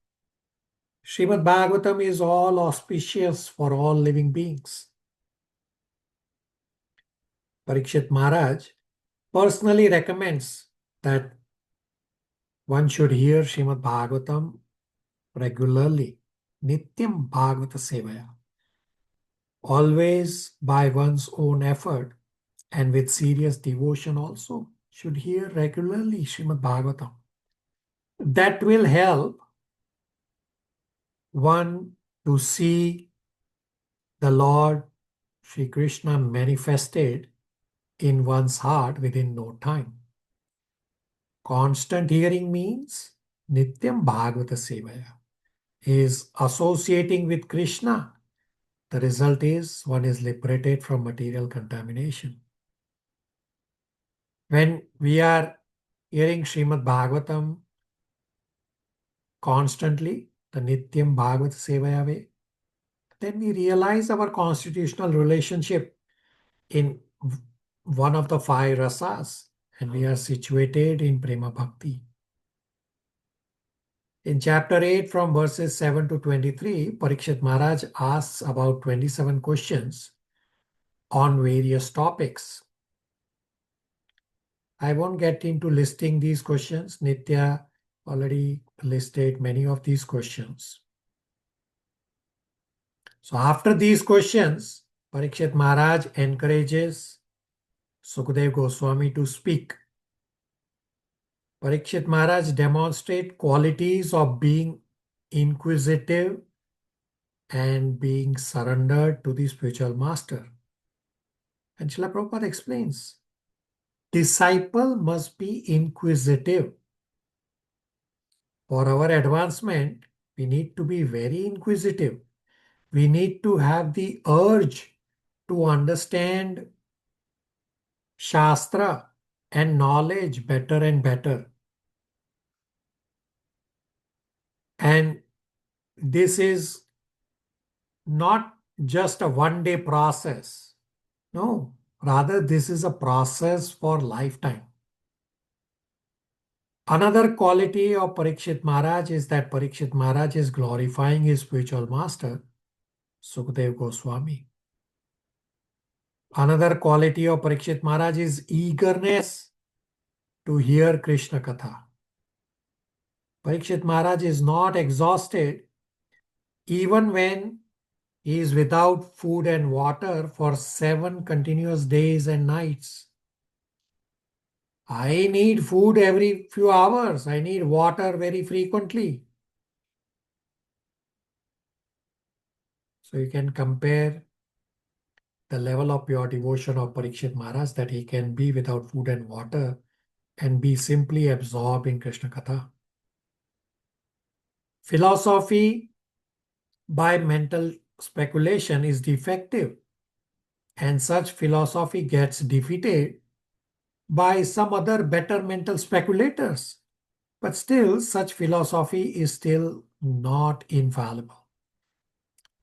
Srimad Bhagavatam is all auspicious for all living beings. Parikshit Maharaj personally recommends that one should hear Srimad Bhagavatam regularly. Nityam Bhagavata Sevaya. Always by one's own effort and with serious devotion also should hear regularly Srimad Bhagavatam. That will help one to see the Lord Sri Krishna manifested in one's heart within no time. Constant hearing means Nityam Bhagavata Sevaya. Is associating with Krishna. The result is one is liberated from material contamination. When we are hearing Srimad Bhagavatam constantly, the Nityam Bhagavata Sevaya way, then we realize our constitutional relationship in one of the five rasas, and we are situated in Prema Bhakti. In chapter 8, from verses 7 to 23, Parikshit Maharaj asks about 27 questions on various topics. I won't get into listing these questions. Nitya already listed many of these questions. So after these questions, Parikshit Maharaj encourages Sukadeva Goswami to speak. Parikshit Maharaj demonstrates qualities of being inquisitive and being surrendered to the spiritual master. And Srila Prabhupada explains, disciple must be inquisitive. For our advancement, we need to be very inquisitive. We need to have the urge to understand Shastra and knowledge better and better. And this is not just a one-day process. No, rather this is a process for lifetime. Another quality of Parikshit Maharaj is that Parikshit Maharaj is glorifying his spiritual master, Sukadeva Goswami. Another quality of Parikshit Maharaj is eagerness to hear Krishna Katha. Parikshit Maharaj is not exhausted even when he is without food and water for 7 continuous days and nights. I need food every few hours. I need water very frequently. So you can compare the level of pure devotion of Parikshit Maharaj, that he can be without food and water and be simply absorbed in Krishna Katha. Philosophy by mental speculation is defective, and such philosophy gets defeated by some other better mental speculators. But still, such philosophy is still not infallible.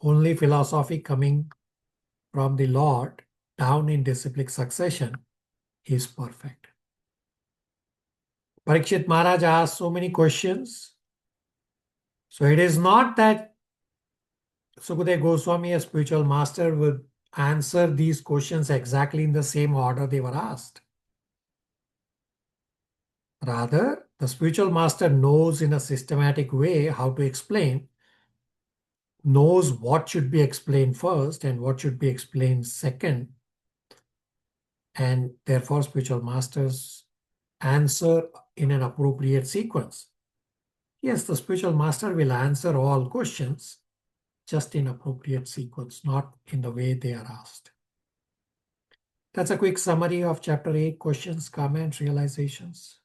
Only philosophy coming from the Lord down in disciplic succession is perfect. Parikshit Maharaj asked so many questions. So it is not that Sukadeva Goswami, a spiritual master, would answer these questions exactly in the same order they were asked. Rather, the spiritual master knows in a systematic way how to explain, knows what should be explained first and what should be explained second, and therefore spiritual masters answer in an appropriate sequence. Yes, the spiritual master will answer all questions just in appropriate sequence, not in the way they are asked. That's a quick summary of chapter 8, questions, comments, realizations.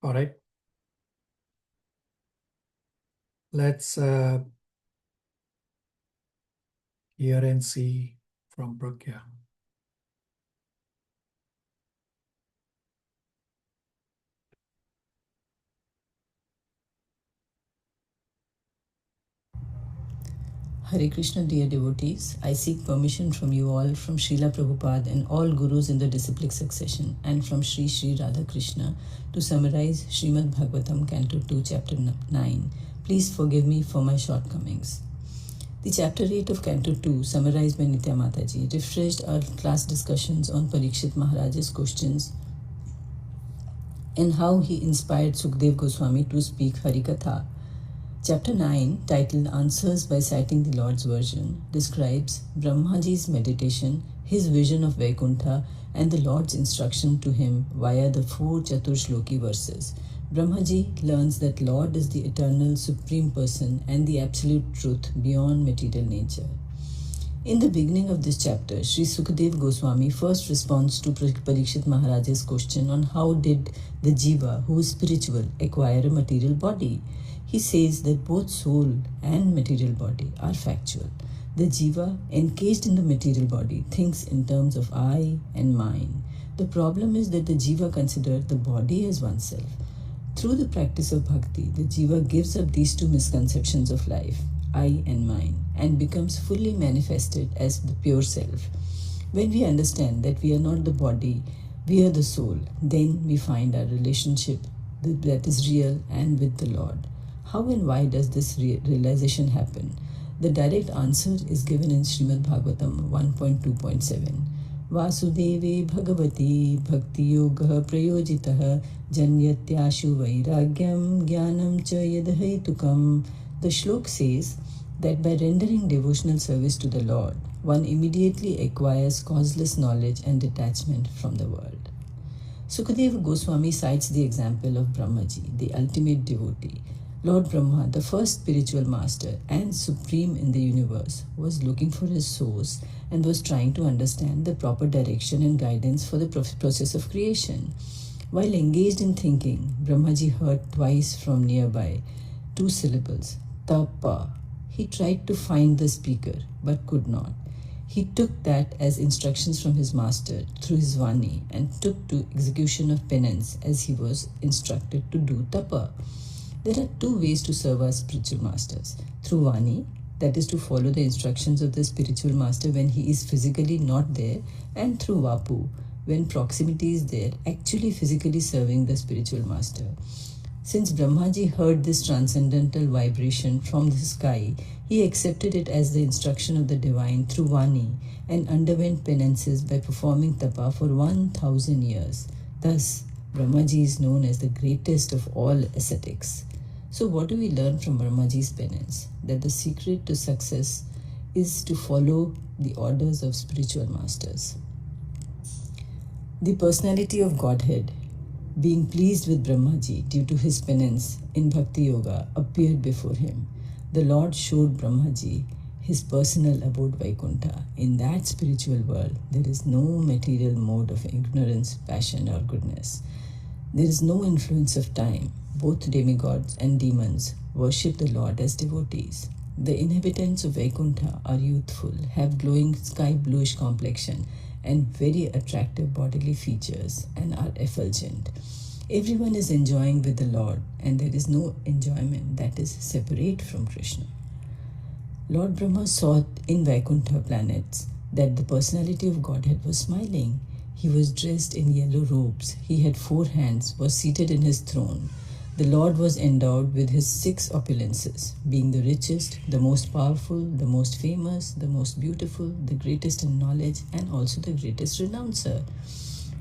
All right. Let's hear and see from Pragya. Hare Krishna, dear devotees, I seek permission from you all, from Srila Prabhupada and all gurus in the disciplic succession, and from Sri Sri Radha Krishna, to summarize Srimad Bhagavatam, Canto 2, Chapter 9. Please forgive me for my shortcomings. The Chapter 8 of Canto 2, summarized by Nitya Mataji, refreshed our class discussions on Parikshit Maharaj's questions and how he inspired Sukadeva Goswami to speak Harikatha. Chapter 9, titled Answers by Citing the Lord's Version, describes Brahmaji's meditation, his vision of Vaikuntha, and the Lord's instruction to him via the 4 Chaturshloki verses. Brahmaji learns that Lord is the eternal Supreme Person and the absolute truth beyond material nature. In the beginning of this chapter, Sri Sukadeva Goswami first responds to Parikshit Maharaj's question on how did the jiva, who is spiritual, acquire a material body. He says that both soul and material body are factual. The jiva, encased in the material body, thinks in terms of I and mine. The problem is that the jiva considers the body as oneself. Through the practice of bhakti, the jiva gives up these 2 misconceptions of life, I and mine, and becomes fully manifested as the pure self. When we understand that we are not the body, we are the soul, then we find our relationship that is real and with the Lord. How and why does this realization happen? The direct answer is given in Srimad Bhagavatam 1.2.7. Vasudeve Bhagavati Bhakti Yoga Prayojitah Janyatyashu Vairagyam Jnanam Cha Yadhaitukam. The shlok says that by rendering devotional service to the Lord, one immediately acquires causeless knowledge and detachment from the world. Sukadeva Goswami cites the example of Brahmaji, the ultimate devotee. Lord Brahma, the first spiritual master and supreme in the universe, was looking for his source and was trying to understand the proper direction and guidance for the process of creation. While engaged in thinking, Brahmaji heard twice from nearby 2 syllables, tapa. He tried to find the speaker, but could not. He took that as instructions from his master through his vani and took to execution of penance as he was instructed to do tapa. There are two ways to serve our spiritual masters. Through Vani, that is to follow the instructions of the spiritual master when he is physically not there, and through Vapu, when proximity is there, actually physically serving the spiritual master. Since Brahmaji heard this transcendental vibration from the sky, he accepted it as the instruction of the divine through Vani and underwent penances by performing tapa for 1000 years. Thus, Brahmaji is known as the greatest of all ascetics. So what do we learn from Brahmaji's penance? That the secret to success is to follow the orders of spiritual masters. The personality of Godhead, being pleased with Brahmaji due to his penance in Bhakti Yoga, appeared before him. The Lord showed Brahmaji his personal abode Vaikuntha. In that spiritual world, there is no material mode of ignorance, passion, or goodness. There is no influence of time. Both demigods and demons worship the Lord as devotees. The inhabitants of Vaikuntha are youthful, have glowing sky bluish complexion, and very attractive bodily features, and are effulgent. Everyone is enjoying with the Lord, and there is no enjoyment that is separate from Krishna. Lord Brahma saw in Vaikuntha planets that the personality of Godhead was smiling. He was dressed in yellow robes. He had 4 hands, was seated in his throne. The Lord was endowed with his 6 opulences, being the richest, the most powerful, the most famous, the most beautiful, the greatest in knowledge, and also the greatest renouncer.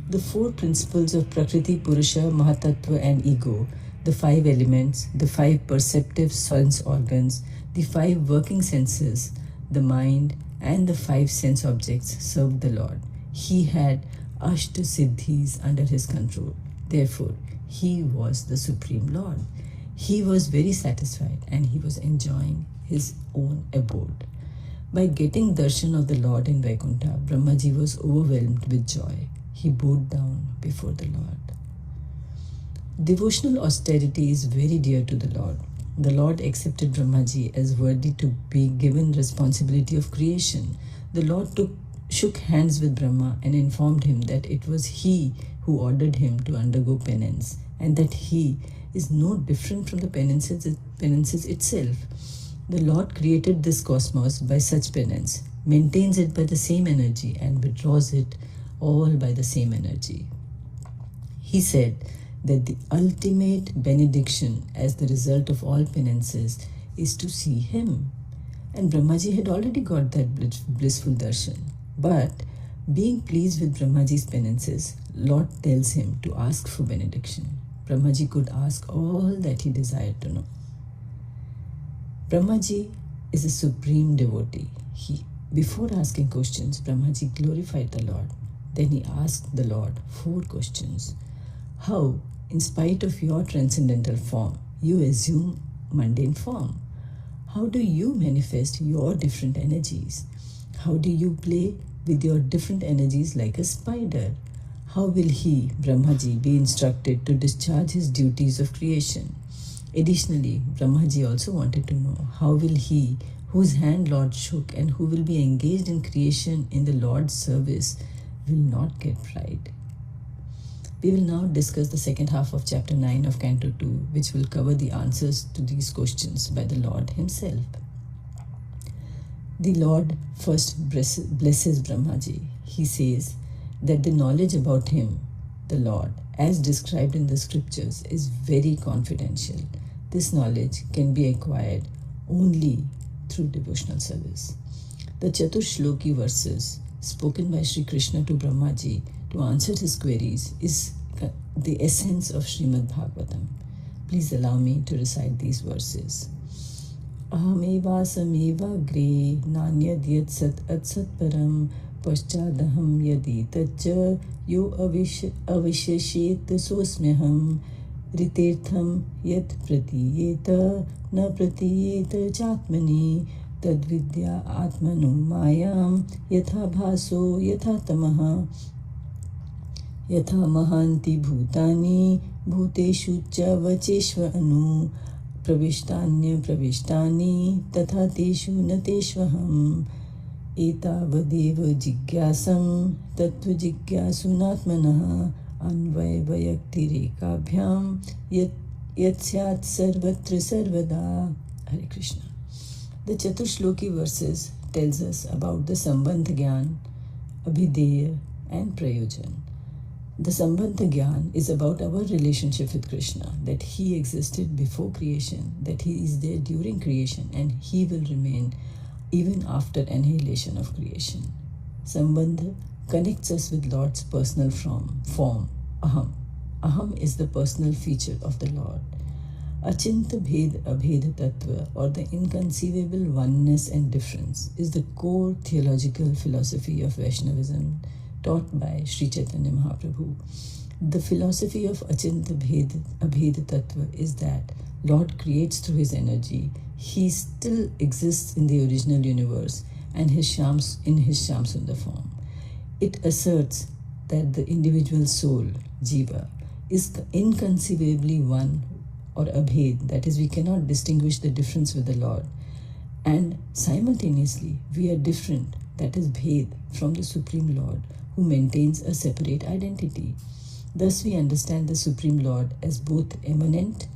The 4 principles of Prakriti, Purusha, Mahatattva, and Ego, the 5 elements, the 5 perceptive sense organs, the 5 working senses, the mind, and the 5 sense objects served the Lord. He had Ashta Siddhis under his control. Therefore, he was the Supreme Lord. He was very satisfied and he was enjoying his own abode. By getting darshan of the Lord in Vaikuntha, Brahmaji was overwhelmed with joy. He bowed down before the Lord. Devotional austerity is very dear to the Lord. The Lord accepted Brahmaji as worthy to be given responsibility of creation. The Lord shook hands with Brahma and informed him that it was he who ordered him to undergo penance, and that he is no different from the penances itself. The Lord created this cosmos by such penance, maintains it by the same energy, and withdraws it all by the same energy. He said that the ultimate benediction as the result of all penances is to see him. And Brahmaji had already got that blissful darshan. But being pleased with Brahmaji's penances, Lord tells him to ask for benediction. Brahmaji could ask all that he desired to know. Brahmaji is a supreme devotee. Before asking questions, Brahmaji glorified the Lord. Then he asked the Lord 4 questions. How, in spite of your transcendental form, you assume mundane form? How do you manifest your different energies? How do you play with your different energies like a spider? How will he, Brahmaji, be instructed to discharge his duties of creation? Additionally, Brahmaji also wanted to know how will he, whose hand Lord shook and who will be engaged in creation in the Lord's service, will not get pride. We will now discuss the second half of chapter 9 of Canto 2, which will cover the answers to these questions by the Lord himself. The Lord first blesses Brahmaji. He says that the knowledge about him, the Lord, as described in the scriptures, is very confidential. This knowledge can be acquired only through devotional service. The Chaturshloki verses spoken by Sri Krishna to Brahmaji to answer his queries is the essence of Srimad Bhagavatam. Please allow me to recite these verses. Ahameva sameva gre nanyad yat sat at sat param paschadaham yadi tacca yo avishashet sosmyaham ritirtham yat pratiyeta na pratiyeta chatmani tadvidya atmanu mayam yatha bhaso yatha tamaha yatha mahanti bhutani bhuteshu cha vacheshva anu pravishthanya pravishthani tatha teshu nateshvaham etavadeva jigyasam tattva jigyasunatmanah anvayvayaktirekabhyam Yatsat Sarvatra Sarvada. Hare Krishna. The Chaturshloki verses tells us about the Sambandha Gyan, Abhideya and Prayojan. The Sambandha Gyan is about our relationship with Krishna, that He existed before creation, that He is there during creation, and He will remain even after annihilation of creation. Sambandha connects us with Lord's personal form, Aham. Aham is the personal feature of the Lord. Achinta Bhed Abhed Tattva, or the inconceivable oneness and difference, is the core theological philosophy of Vaishnavism taught by Sri Chaitanya Mahaprabhu. The philosophy of Achinta Bhed Abhed Tattva is that Lord creates through His energy. He still exists in the original universe and in His Shamsundar form. It asserts that the individual soul, Jiva, is inconceivably one or abhed, that is, we cannot distinguish the difference with the Lord. And simultaneously, we are different, that is, bhed, from the Supreme Lord, who maintains a separate identity. Thus, we understand the Supreme Lord as both immanent,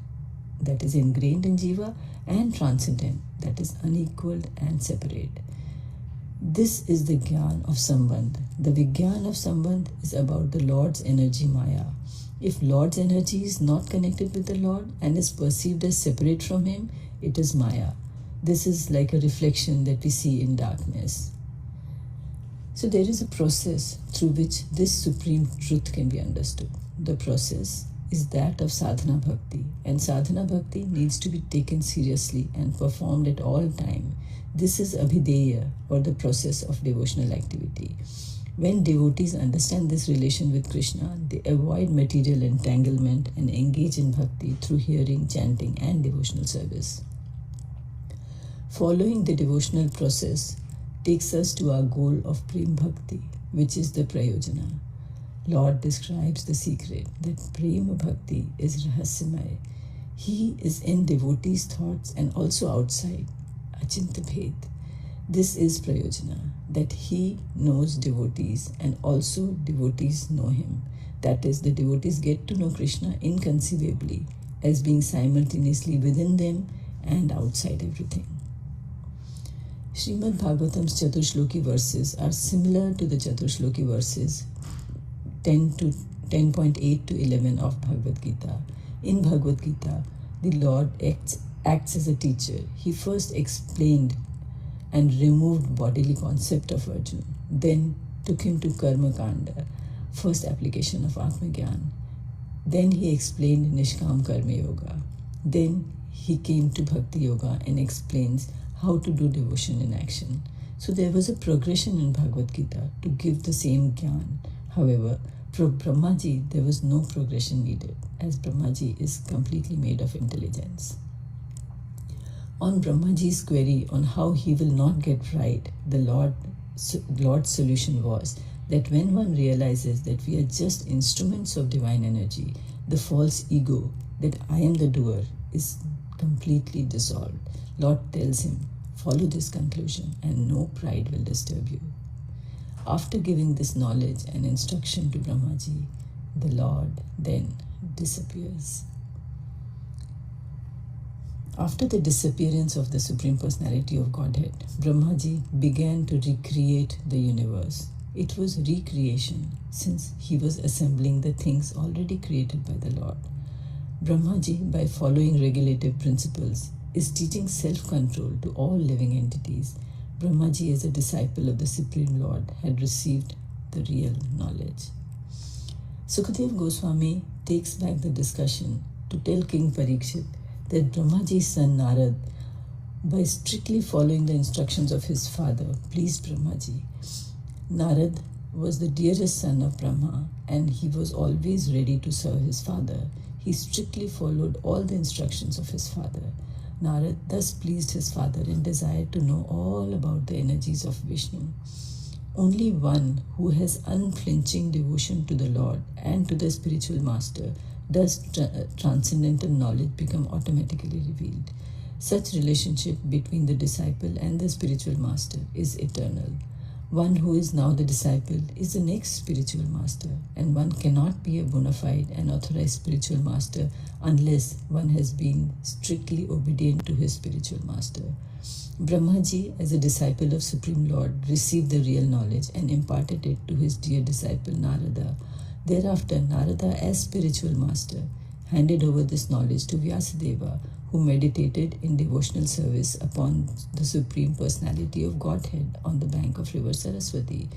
that is, ingrained in Jiva, and transcendent, that is, unequaled and separate. This is the Gyan of Sambandh. The Vigyan of Sambandh is about the Lord's energy Maya. If Lord's energy is not connected with the Lord and is perceived as separate from Him, it is Maya. This is like a reflection that we see in darkness. So there is a process through which this supreme truth can be understood. The process is that of sadhana bhakti, and sadhana bhakti needs to be taken seriously and performed at all time. This is abhideya, or the process of devotional activity. When devotees understand this relation with Krishna, they avoid material entanglement and engage in bhakti through hearing, chanting, and devotional service. Following the devotional process takes us to our goal of Prem Bhakti, which is the Prayojana. Lord describes the secret that Prema Bhakti is Rahasямaya. He is in devotees' thoughts and also outside, Achinta Bhed. This is Prayojana, that He knows devotees and also devotees know Him. That is, the devotees get to know Krishna inconceivably as being simultaneously within them and outside everything. Srimad Bhagavatam's Chaturshloki verses are similar to the Chaturshloki verses 10.8 to 11 of Bhagavad Gita. In Bhagavad Gita, the Lord acts as a teacher. He first explained and removed bodily concept of Arjuna, then took him to Karma Kanda, first application of Atma Gyan. Then he explained Nishkam Karma Yoga. Then he came to Bhakti Yoga and explains how to do devotion in action. So there was a progression in Bhagavad Gita to give the same Gyan. However, for Brahmaji, there was no progression needed, as Brahmaji is completely made of intelligence. On Brahmaji's query on how he will not get right, the Lord's solution was that when one realizes that we are just instruments of divine energy, the false ego that I am the doer is completely dissolved. Lord tells him, follow this conclusion and no pride will disturb you. After giving this knowledge and instruction to Brahmaji, the Lord then disappears. After the disappearance of the Supreme Personality of Godhead, Brahmaji began to recreate the universe. It was recreation, since he was assembling the things already created by the Lord. Brahmaji, by following regulative principles, is teaching self-control to all living entities. Brahmaji, as a disciple of the Supreme Lord, had received the real knowledge. Sukadev Goswami takes back the discussion to tell King Parikshit that Brahmaji's son Narad, by strictly following the instructions of his father, pleased Brahmaji. Narad was the dearest son of Brahma, and he was always ready to serve his father. He strictly followed all the instructions of his father. Narad thus pleased his father and desired to know all about the energies of Vishnu. Only one who has unflinching devotion to the Lord and to the spiritual master does transcendental knowledge become automatically revealed. Such relationship between the disciple and the spiritual master is eternal. One who is now the disciple is the next spiritual master, and one cannot be a bona fide and authorized spiritual master unless one has been strictly obedient to his spiritual master. Brahmaji, as a disciple of Supreme Lord, received the real knowledge and imparted it to his dear disciple Narada. Thereafter, Narada, as spiritual master, handed over this knowledge to Vyasadeva, who meditated in devotional service upon the Supreme Personality of Godhead on the bank of river Saraswati.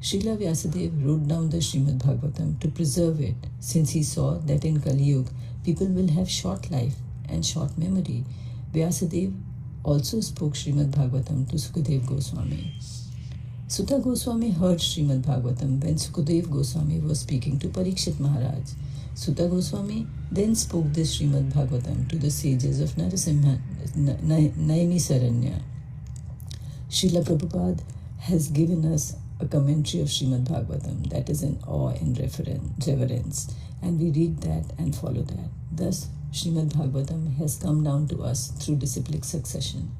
Srila Vyasadeva wrote down the Srimad Bhagavatam to preserve it, since he saw that in Kali Yuga, people will have short life and short memory. Vyasadeva also spoke Srimad Bhagavatam to Sukadeva Goswami. Sutta Goswami heard Srimad Bhagavatam when Sukadeva Goswami was speaking to Parikshit Maharaj. Sutta Goswami then spoke this Srimad Bhagavatam to the sages of Naimisaranya. Srila Prabhupada has given us a commentary of Srimad Bhagavatam that is in awe and reverence, and we read that and follow that. Thus, Srimad Bhagavatam has come down to us through disciplic succession.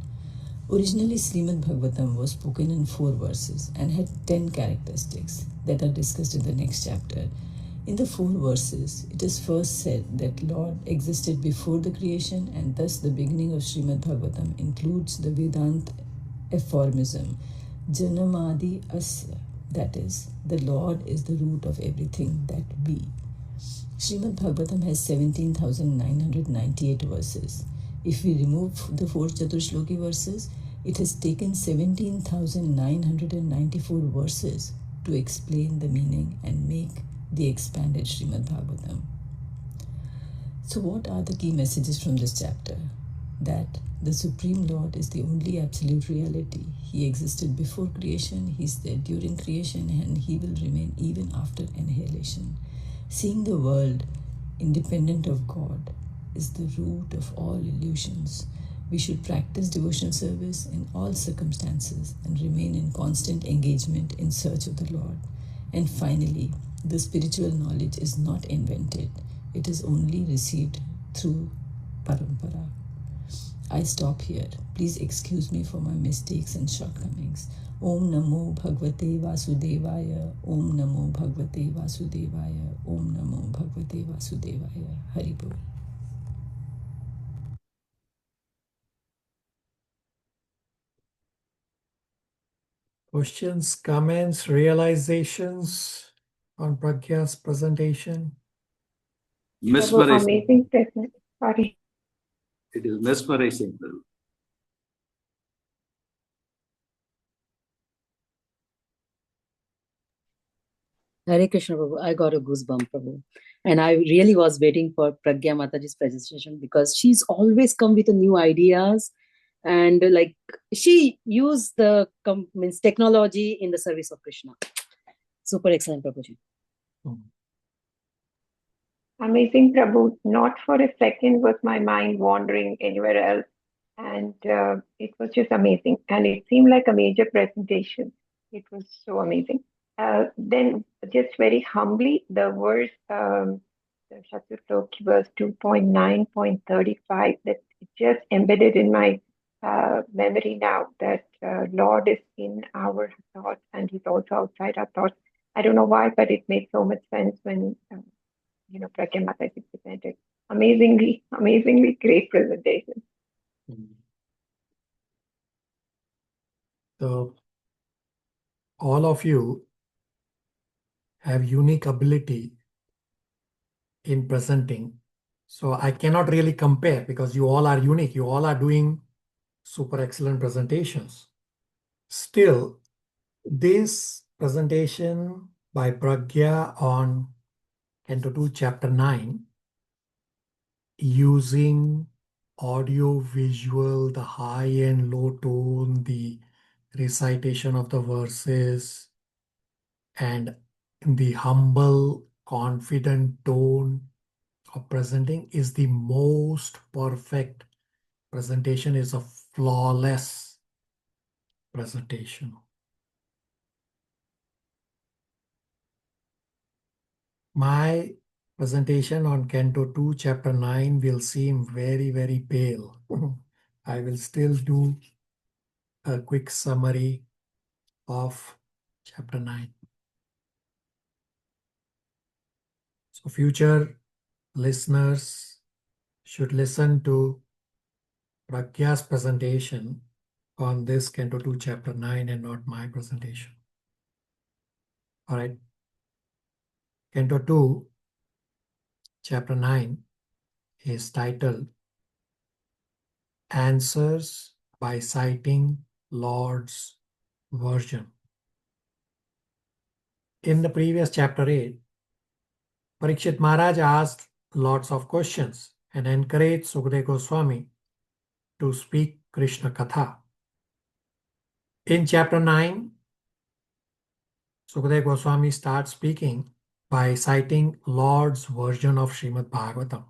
Originally, Srimad Bhagavatam was spoken in 4 verses and had 10 characteristics that are discussed in the next chapter. In the 4 verses, it is first said that Lord existed before the creation, and thus the beginning of Srimad Bhagavatam includes the Vedanta aphorism, Janamadi Asya, that is, the Lord is the root of everything that be. Srimad Bhagavatam has 17,998 verses. If we remove the 4 Chaturshloki verses, it has taken 17,994 verses to explain the meaning and make the expanded Srimad Bhagavatam. So what are the key messages from this chapter? That the Supreme Lord is the only absolute reality. He existed before creation, He is there during creation, and He will remain even after annihilation. Seeing the world independent of God is the root of all illusions. We should practice devotional service in all circumstances and remain in constant engagement in search of the Lord. And finally, the spiritual knowledge is not invented. It is only received through parampara. I stop here. Please excuse me for my mistakes and shortcomings. Om Namo Bhagavate Vasudevaya. Om Namo Bhagavate Vasudevaya. Om Namo Bhagavate Vasudevaya. Hari Bol. Questions, comments, realizations on Pragya's presentation? Mesmerizing. Amazing statement. Sorry. It is mesmerizing. Hare Krishna Prabhu, I got a goosebump, Prabhu. And I really was waiting for Pragya Mataji's presentation because she's always come with new ideas, and like she used the means technology in the service of Krishna. Super excellent, Prabhuji. Amazing, Prabhu. Not for a second was my mind wandering anywhere else. And it was just amazing. And it seemed like a major presentation. It was so amazing. Then just very humbly, the verse, the Chaturshloki verse 2.9.35, that just embedded in my memory now, that Lord is in our thoughts and He's also outside our thoughts. I don't know why, but it made so much sense when Pragya Mataji presented. Amazingly great presentation. So all of you have unique ability in presenting. So I cannot really compare because you all are unique. You all are doing super excellent presentations. Still, this presentation by Pragya on Canto 2, Chapter 9, using audio, visual, the high and low tone, the recitation of the verses, and the humble, confident tone of presenting is the most perfect presentation, is a flawless presentation. My presentation on Canto 2, Chapter 9 will seem very, very pale. I will still do a quick summary of chapter 9. So future listeners should listen to Pragya's presentation on this Canto 2, chapter 9 and not my presentation. All right. Canto 2, chapter 9 is titled Answers by Citing Lord's Version. In the previous chapter 8, Parikshit Maharaj asked lots of questions and encouraged Sukadeva Goswami to speak Krishna Katha. In chapter 9, Sukadeva Goswami starts speaking by citing Lord's version of Srimad Bhagavatam.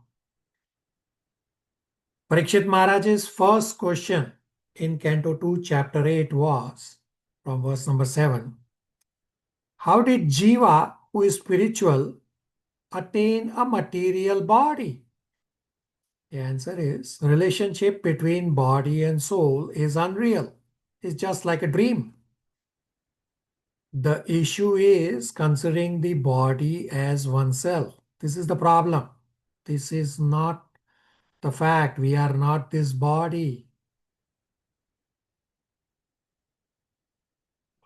Parikshit Maharaj's first question in Canto 2, chapter 8 was, from verse number 7, how did Jiva, who is spiritual, attain a material body? The answer is, relationship between body and soul is unreal. It's just like a dream. The issue is considering the body as oneself. This is the problem. This is not the fact. We are not this body.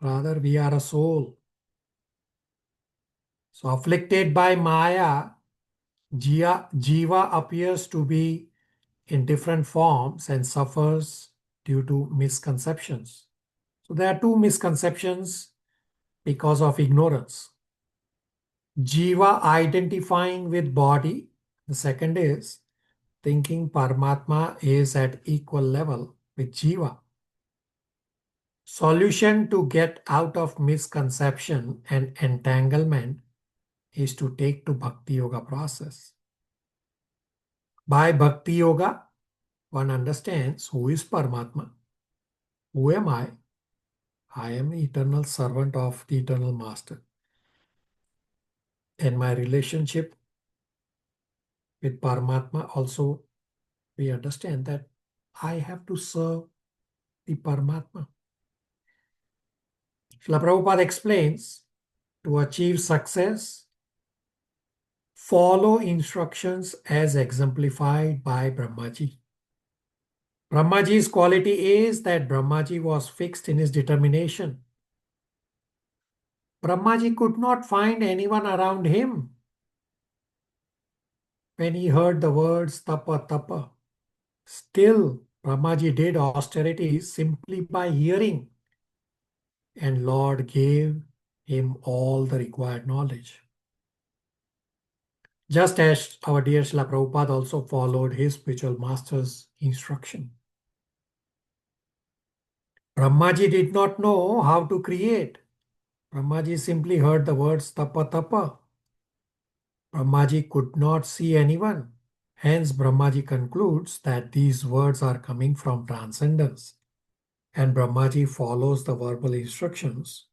Rather, we are a soul. So, afflicted by Maya, Jiva appears to be in different forms and suffers due to misconceptions. So, there are two misconceptions because of ignorance. Jiva identifying with body. The second is thinking Paramatma is at equal level with Jiva. Solution to get out of misconception and entanglement is to take to Bhakti Yoga process. By Bhakti Yoga, one understands who is Paramatma. Who am I? I am the eternal servant of the eternal master. And my relationship with Paramatma also, we understand that I have to serve the Paramatma. Srila Prabhupada explains, to achieve success, follow instructions as exemplified by Brahmaji. Brahmaji's quality is that Brahmaji was fixed in his determination. Brahmaji could not find anyone around him. When he heard the words tapa tapa, still Brahmaji did austerities simply by hearing, and Lord gave him all the required knowledge. Just as our dear Srila Prabhupada also followed his spiritual master's instruction. Brahmaji did not know how to create. Brahmaji simply heard the words tapa tapa. Brahmaji could not see anyone. Hence, Brahmaji concludes that these words are coming from transcendence. And Brahmaji follows the verbal instructions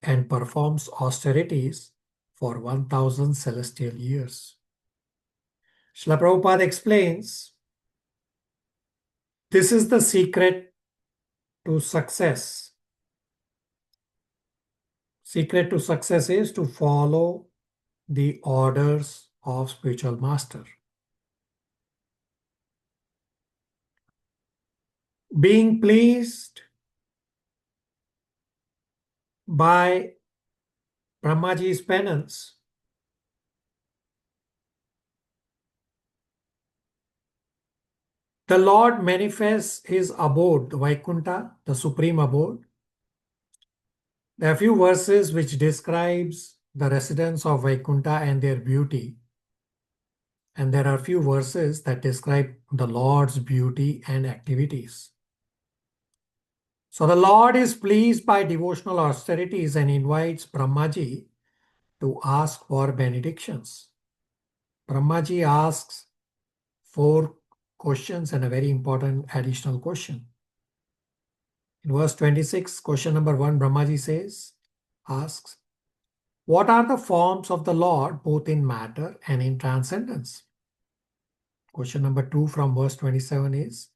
and performs austerities for 1000 celestial years. Srila Prabhupada explains, this is the secret to success. Secret to success is to follow the orders of spiritual master. Being pleased by Brahmaji's penance, the Lord manifests his abode, the Vaikuntha, the supreme abode. There are a few verses which describes the residents of Vaikuntha and their beauty. And there are a few verses that describe the Lord's beauty and activities. So the Lord is pleased by devotional austerities and invites Brahmaji to ask for benedictions. Brahmaji asks 4 questions and a very important additional question. In verse 26, question number 1, Brahmaji asks, what are the forms of the Lord both in matter and in transcendence? Question number 2 from verse 27 is,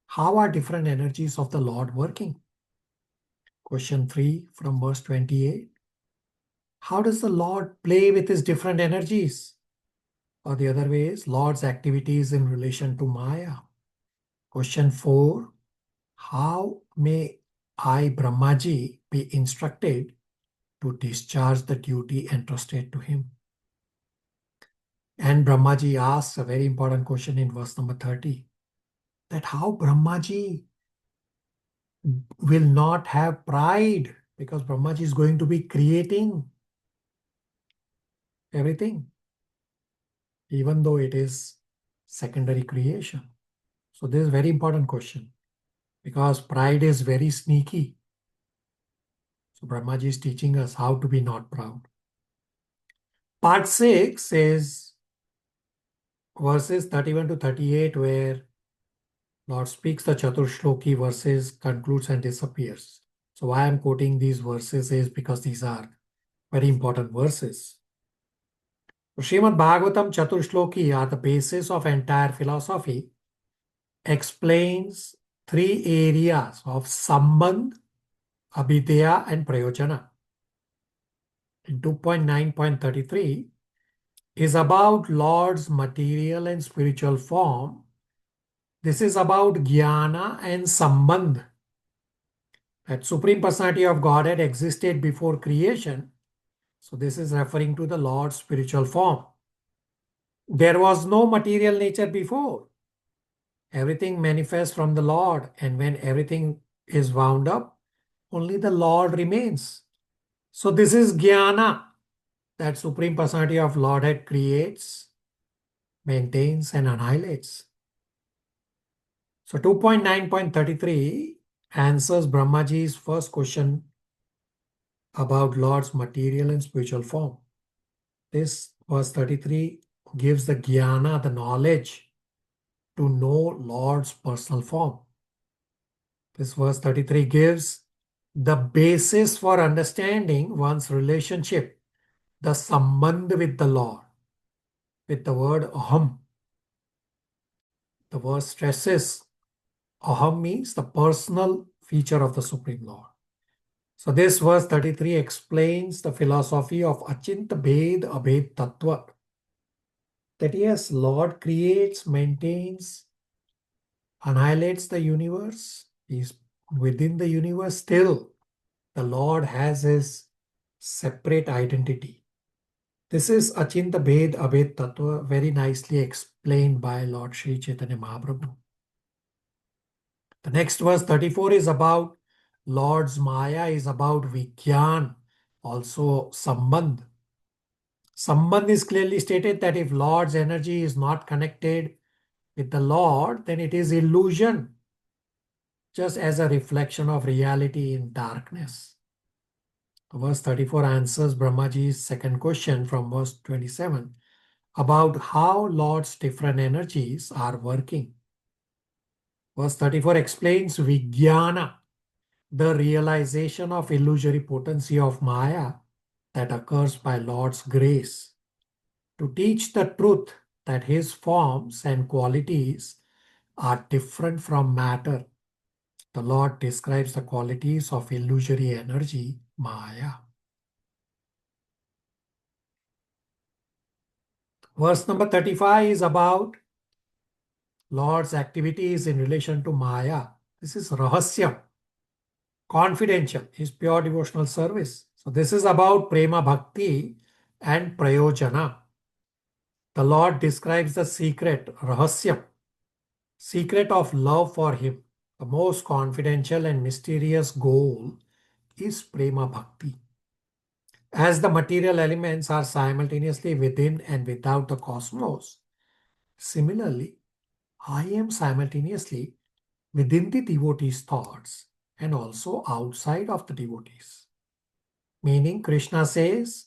how are different energies of the Lord working? Question 3 from verse 28. How does the Lord play with his different energies? Or the other way is Lord's activities in relation to Maya. Question 4. How may I, Brahmaji, be instructed to discharge the duty entrusted to him? And Brahmaji asks a very important question in verse number 30. That how Brahmaji will not have pride, because Brahmaji is going to be creating everything, even though it is secondary creation. So this is a very important question, because pride is very sneaky. So Brahmaji is teaching us how to be not proud. Part 6 is verses 31 to 38, where Lord speaks the Chaturshloki verses, concludes and disappears. So why I'm quoting these verses is because these are very important verses. Srimad Bhagavatam Chaturshloki are the basis of entire philosophy, explains 3 areas of Sambandh, Abhidheya and Prayojana. In 2.9.33 is about Lord's material and spiritual form. This is about Jnana and Sambandh. That Supreme Personality of Godhead existed before creation. So this is referring to the Lord's spiritual form. There was no material nature before. Everything manifests from the Lord, and when everything is wound up, only the Lord remains. So this is Jnana, that Supreme Personality of Lordhead creates, maintains and annihilates. So 2.9.33 answers Brahmaji's first question about Lord's material and spiritual form. This verse 33 gives the Jnana, the knowledge to know Lord's personal form. This verse 33 gives the basis for understanding one's relationship, the sambandh with the Lord, with the word aham. The verse stresses aham means the personal feature of the Supreme Lord. So this verse 33 explains the philosophy of Achinta Bhed Abhed Tattva. That yes, Lord creates, maintains, annihilates the universe. He's within the universe still. The Lord has his separate identity. This is Achinta Bhed Abhed Tattva, very nicely explained by Lord Sri Chaitanya Mahaprabhu. The next verse 34 is about Lord's Maya, is about Vijnan, also Sambandh. Sambandh is clearly stated that if Lord's energy is not connected with the Lord, then it is illusion, just as a reflection of reality in darkness. Verse 34 answers Brahmaji's second question from verse 27 about how Lord's different energies are working. Verse 34 explains Vijnana, the realization of illusory potency of Maya that occurs by Lord's grace, to teach the truth that his forms and qualities are different from matter. The Lord describes the qualities of illusory energy, Maya. Verse number 35 is about Lord's activities in relation to Maya. This is Rahasya, confidential, is pure devotional service. So this is about Prema Bhakti and Prayojana. The Lord describes the secret, Rahasya, secret of love for him. The most confidential and mysterious goal is Prema Bhakti. As the material elements are simultaneously within and without the cosmos, similarly, I am simultaneously within the devotee's thoughts and also outside of the devotees. Meaning, Krishna says,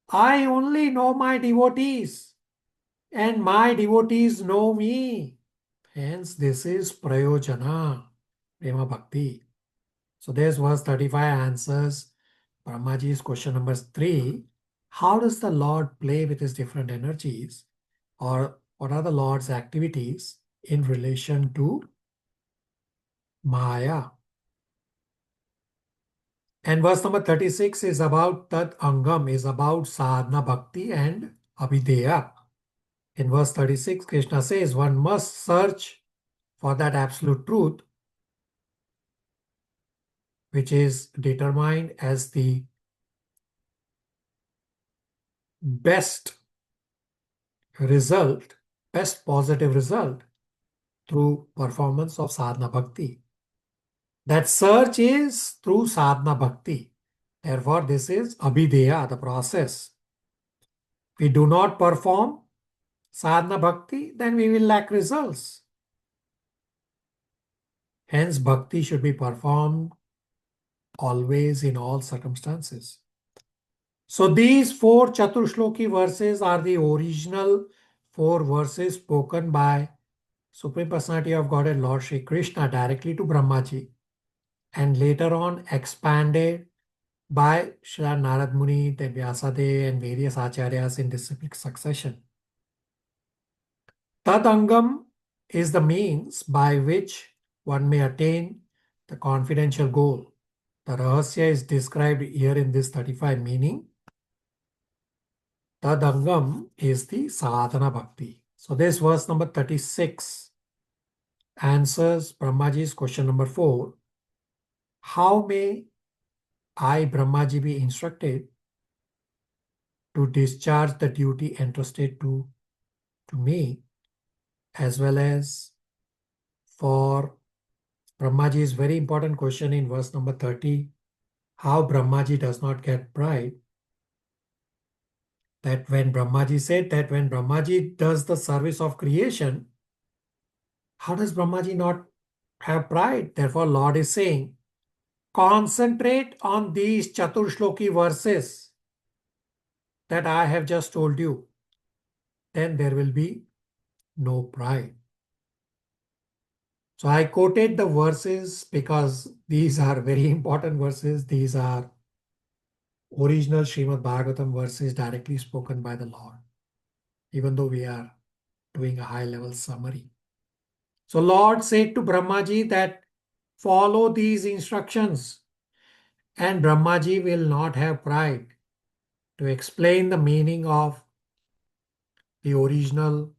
I only know my devotees and my devotees know me. Hence, this is Prayojana, Prema Bhakti. So there's verse 35 answers Brahmaji's question number 3. How does the Lord play with his different energies? Or what are the Lord's activities in relation to Maya? And verse number 36 is about Tad Angam, is about sadhana bhakti and abhideya. In verse 36, Krishna says one must search for that absolute truth, which is determined as the best result, best positive result through performance of sadhana bhakti. That search is through sadhana bhakti. Therefore, this is abhideya, the process. If we do not perform sadhana bhakti, then we will lack results. Hence, bhakti should be performed always in all circumstances. So these 4 Chaturshloki verses are the original 4 verses spoken by Supreme Personality of Godhead Lord Shri Krishna directly to Brahmaji, and later on expanded by Srila Narad Muni, then Vyasadeva and various acharyas in disciplic succession. Tadangam is the means by which one may attain the confidential goal. The rahasya is described here in this 35, meaning Tadangam is the sadhana bhakti. So this verse number 36 answers Brahmaji's question number 4. How may I, Brahmaji, be instructed to discharge the duty entrusted to me, as well as for Brahmaji's very important question in verse number 30, how Brahmaji does not get pride. That when Brahmaji said that when Brahmaji does the service of creation, how does Brahmaji not have pride? Therefore, Lord is saying, concentrate on these Chaturshloki verses that I have just told you. Then there will be no pride. So I quoted the verses because these are very important verses. These are original Srimad Bhagavatam verses directly spoken by the Lord, even though we are doing a high-level summary. So Lord said to Brahmaji that follow these instructions, and Brahmaji will not have pride to explain the meaning of the original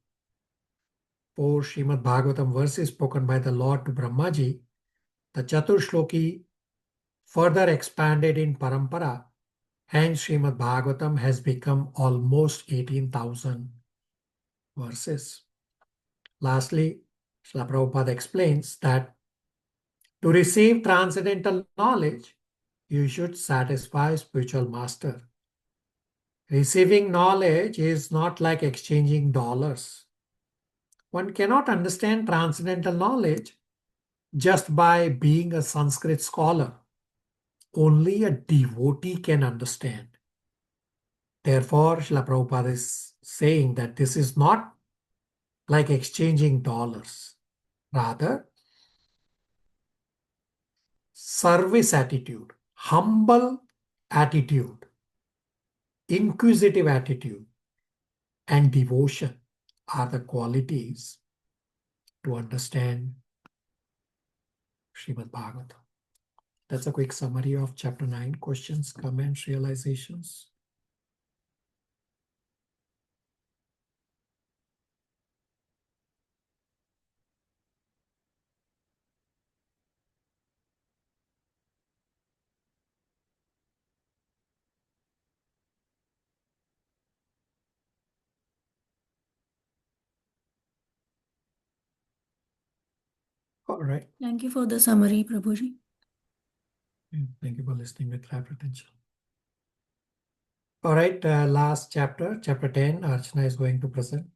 4 Srimad Bhagavatam verses spoken by the Lord to Brahmaji. The Chaturshloki further expanded in Parampara. Hence, Srimad Bhagavatam has become almost 18,000 verses. Lastly, Srila Prabhupada explains that to receive transcendental knowledge, you should satisfy spiritual master. Receiving knowledge is not like exchanging dollars. One cannot understand transcendental knowledge just by being a Sanskrit scholar. Only a devotee can understand. Therefore, Srila Prabhupada is saying that this is not like exchanging dollars. Rather, service attitude, humble attitude, inquisitive attitude, and devotion are the qualities to understand Srimad Bhagavatam. That's a quick summary of chapter 9. Questions, comments, realizations. All right. Thank you for the summary, Prabhuji. Thank you for listening with rapt attention. All right, last chapter, chapter 10, Archana is going to present.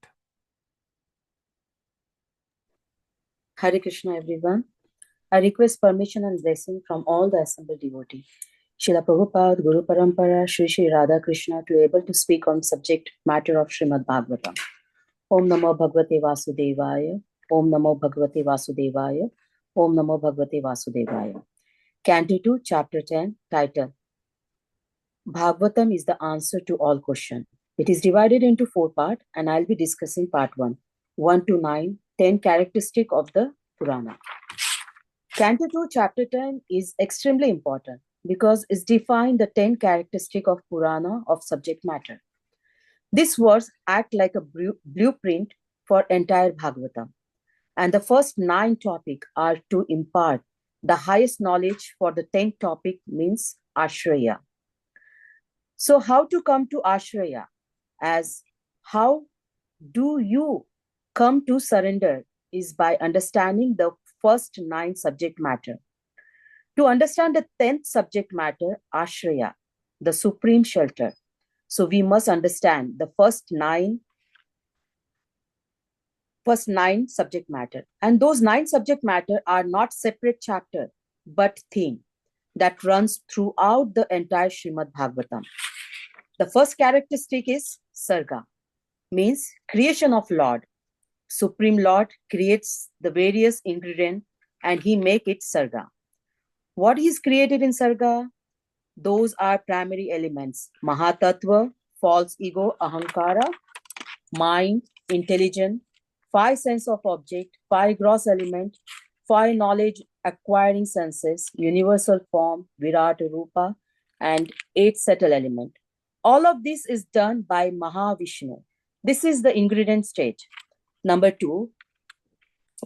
Hare Krishna, everyone. I request permission and blessing from all the assembled devotees. Srila Prabhupada, Guru Parampara, Sri Sri Radha Krishna to able to speak on subject matter of Srimad Bhagavatam. Om Namo Bhagavate Vasudevaya. Om Namo Bhagavate Vasudevaya. Om Namo Bhagavate Vasudevaya. Canto 2, Chapter 10, title. Bhagavatam is the answer to all questions. It is divided into 4 parts, and I'll be discussing part 1, 1 to 9, 10 characteristics of the Purana. Canto 2, Chapter 10 is extremely important. because it's defined the 10 characteristic of Purana of subject matter. This verse act like a blueprint for entire Bhagavatam. And the first 9 topics are to impart the highest knowledge for the 10th topic means Ashraya. So how to come to Ashraya? As how do you come to surrender is by understanding the first 9 subject matter. To understand the 10th subject matter, Ashraya, the supreme shelter. So we must understand the first nine subject matter. And those 9 subject matter are not separate chapter, but theme that runs throughout the entire Srimad Bhagavatam. The first characteristic is Sarga, means creation of Lord. Supreme Lord creates the various ingredients and he make it Sarga. What is created in Sarga? Those are primary elements. Mahatattva, false ego, ahankara, mind, intelligence, 5 sense of object, 5 gross element, 5 knowledge acquiring senses, universal form, Virata Rupa, and 8 subtle element. All of this is done by Mahavishnu. This is the ingredient stage. Number 2,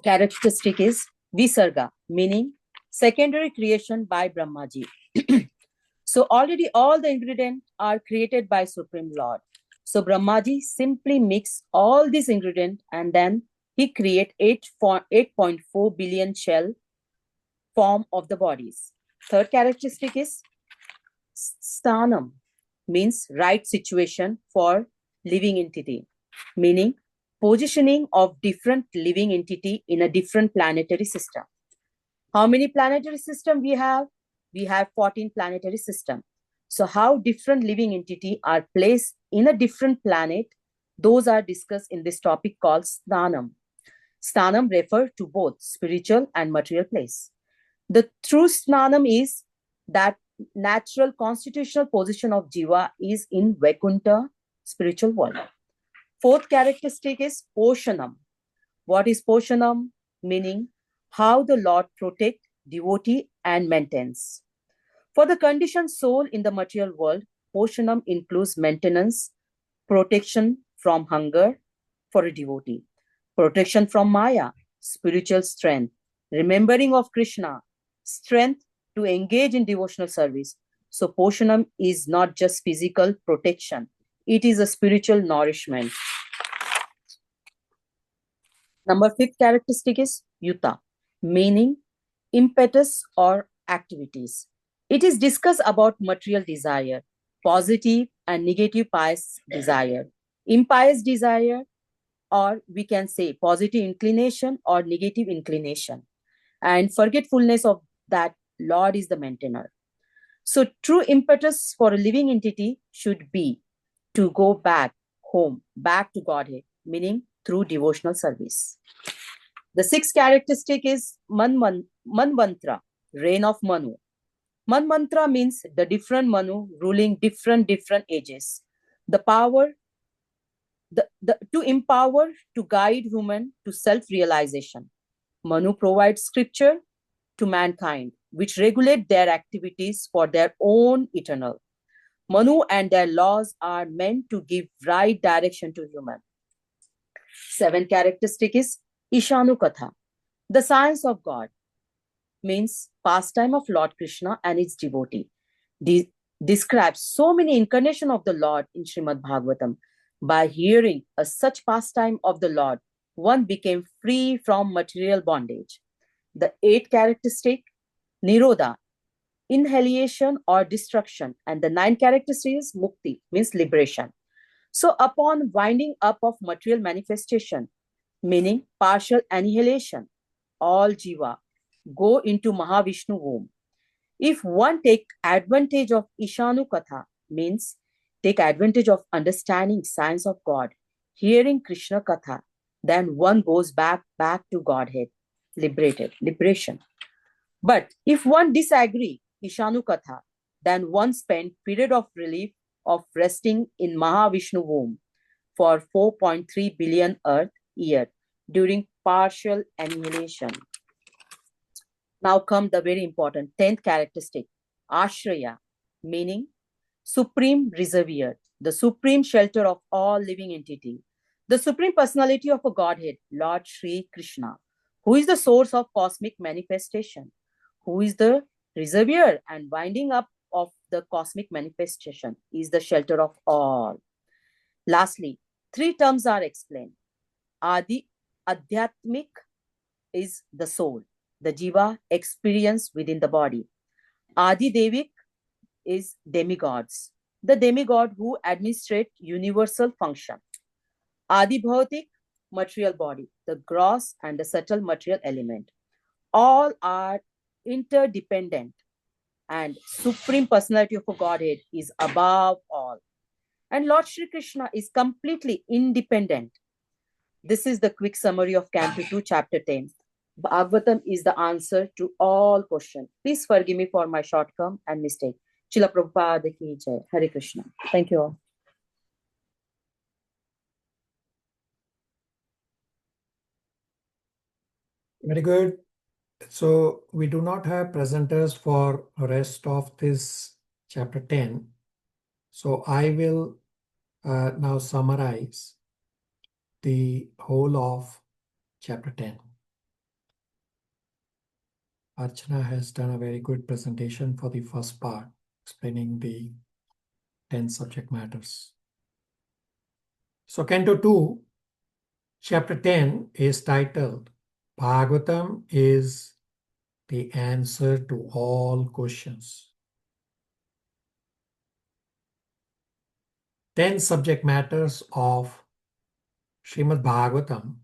characteristic is Visarga, meaning secondary creation by Brahmaji. So already all the ingredients are created by Supreme Lord. So Brahmaji simply mix all these ingredients and then he create 8.4 billion shell form of the bodies. Third characteristic is Sthanam, means right situation for living entity, meaning positioning of different living entity in a different planetary system. How many planetary system we have? We have 14 planetary system. So how different living entity are placed in a different planet, those are discussed in this topic called Sthanam. Sthanam refer to both spiritual and material place. The true Sthanam is that natural constitutional position of Jiva is in Vaikuntha, spiritual world. Fourth characteristic is Poshanam. What is Poshanam? Meaning how the Lord protect devotee and maintains. For the conditioned soul in the material world, Poshanam includes maintenance, protection from hunger for a devotee, protection from Maya, spiritual strength, remembering of Krishna, strength to engage in devotional service. So Poshanam is not just physical protection, it is a spiritual nourishment. Number 5th characteristic is Yuta, meaning impetus or activities. It is discussed about material desire, positive and negative pious desire, impious desire, or we can say positive inclination or negative inclination, and forgetfulness of that Lord is the maintainer. So true impetus for a living entity should be to go back home, back to Godhead, meaning through devotional service. The 6th characteristic is Manvantra, reign of Manu. Manmantra means the different Manu ruling different ages. The power, to empower, to guide human to self-realization. Manu provides scripture to mankind, which regulate their activities for their own eternal. Manu and their laws are meant to give right direction to human. 7th characteristic is Ishanu Katha, the science of God, means pastime of Lord Krishna and its devotee. Describes so many incarnations of the Lord in Srimad Bhagavatam. By hearing such pastime of the Lord, one became free from material bondage. The 8th characteristic, Nirodha, inhalation or destruction, and the 9th characteristic is Mukti, means liberation. So upon winding up of material manifestation, meaning partial annihilation, all jiva go into Mahavishnu womb. If one take advantage of Ishanu Katha, means take advantage of understanding science of God, hearing Krishna Katha, then one goes back to Godhead, liberation. But if one disagree Ishanu Katha, then one spend period of relief of resting in Mahavishnu womb for 4.3 billion earth year during partial annihilation. Now come the very important 10th characteristic, Ashraya, meaning supreme reservoir, the supreme shelter of all living entity, the supreme personality of a Godhead, Lord Sri Krishna, who is the source of cosmic manifestation, who is the reservoir and winding up of the cosmic manifestation, is the shelter of all. Lastly, three terms are explained. Adi, Adhyatmik is the soul, the jiva experience within the body. Adi Devik is demigods, the demigod who administrate universal function. Adi Bhautik, material body, the gross and the subtle material element. All are interdependent, and supreme personality of a Godhead is above all. And Lord Shri Krishna is completely independent. This is the quick summary of Canto 2, Chapter 10. Bhagavatam is the answer to all questions. Please forgive me for my shortcoming and mistake. Srila Prabhupada ki jai. Hare Krishna. Thank you all. Very good. So we do not have presenters for the rest of this chapter 10. So I will now summarize the whole of chapter 10. Archana has done a very good presentation for the first part, explaining the 10 subject matters. So Canto 2, chapter 10 is titled Bhagavatam is the answer to all questions. 10 subject matters of Srimad Bhagavatam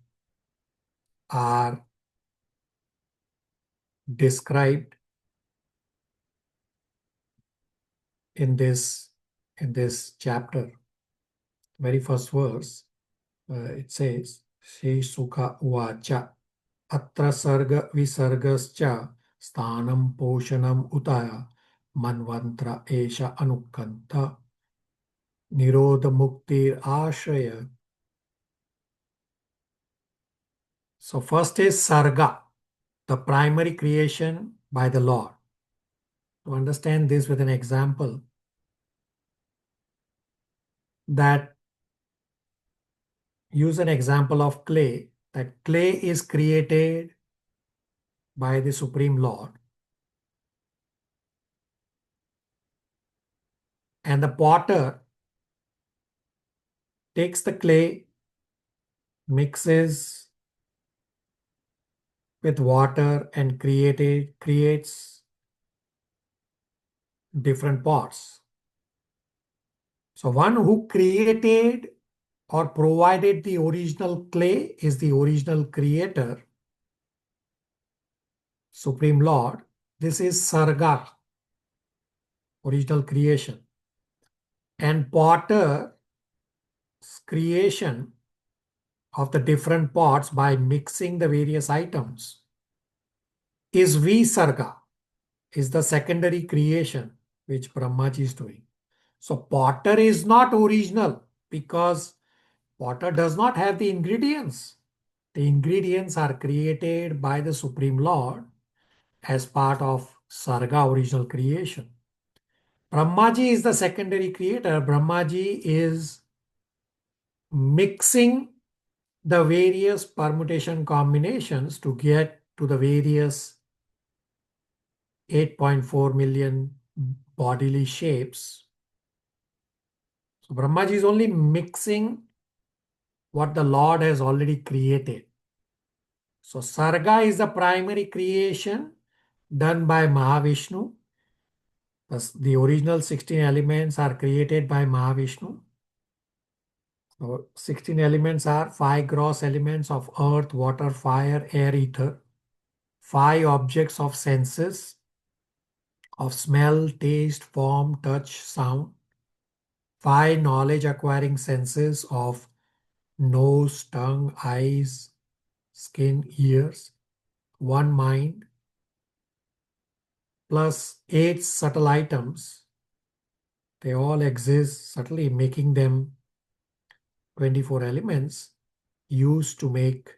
are described in this chapter. Very first verse, it says, Shri Sukha Uvacha Atra Sarga Visargascha Sthanam Poshanam Utaya Manvantra Esha Anukanta Nirodha Muktir Ashraya. So first is Sarga, the primary creation by the Lord. To understand this with an example, that use an example of clay, that clay is created by the Supreme Lord, and the potter takes the clay, mixes with water and creates different pots. So one who created or provided the original clay is the original creator, Supreme Lord. This is Sarga, original creation. And potter's creation of the different pots by mixing the various items is Visarga, is the secondary creation which Brahmaji is doing. So potter is not original because potter does not have the ingredients. The ingredients are created by the Supreme Lord as part of Sarga, original creation. Brahmaji is the secondary creator. Brahmaji is mixing the various permutation combinations to get to the various 8.4 million bodily shapes. So Brahmaji is only mixing what the Lord has already created. So Sarga is the primary creation done by Mahavishnu. The original 16 elements are created by Mahavishnu. So 16 elements are 5 gross elements of earth, water, fire, air, ether. 5 objects of senses of smell, taste, form, touch, sound. 5 knowledge acquiring senses of nose, tongue, eyes, skin, ears. 1 mind plus 8 subtle items. They all exist subtly, making them 24 elements used to make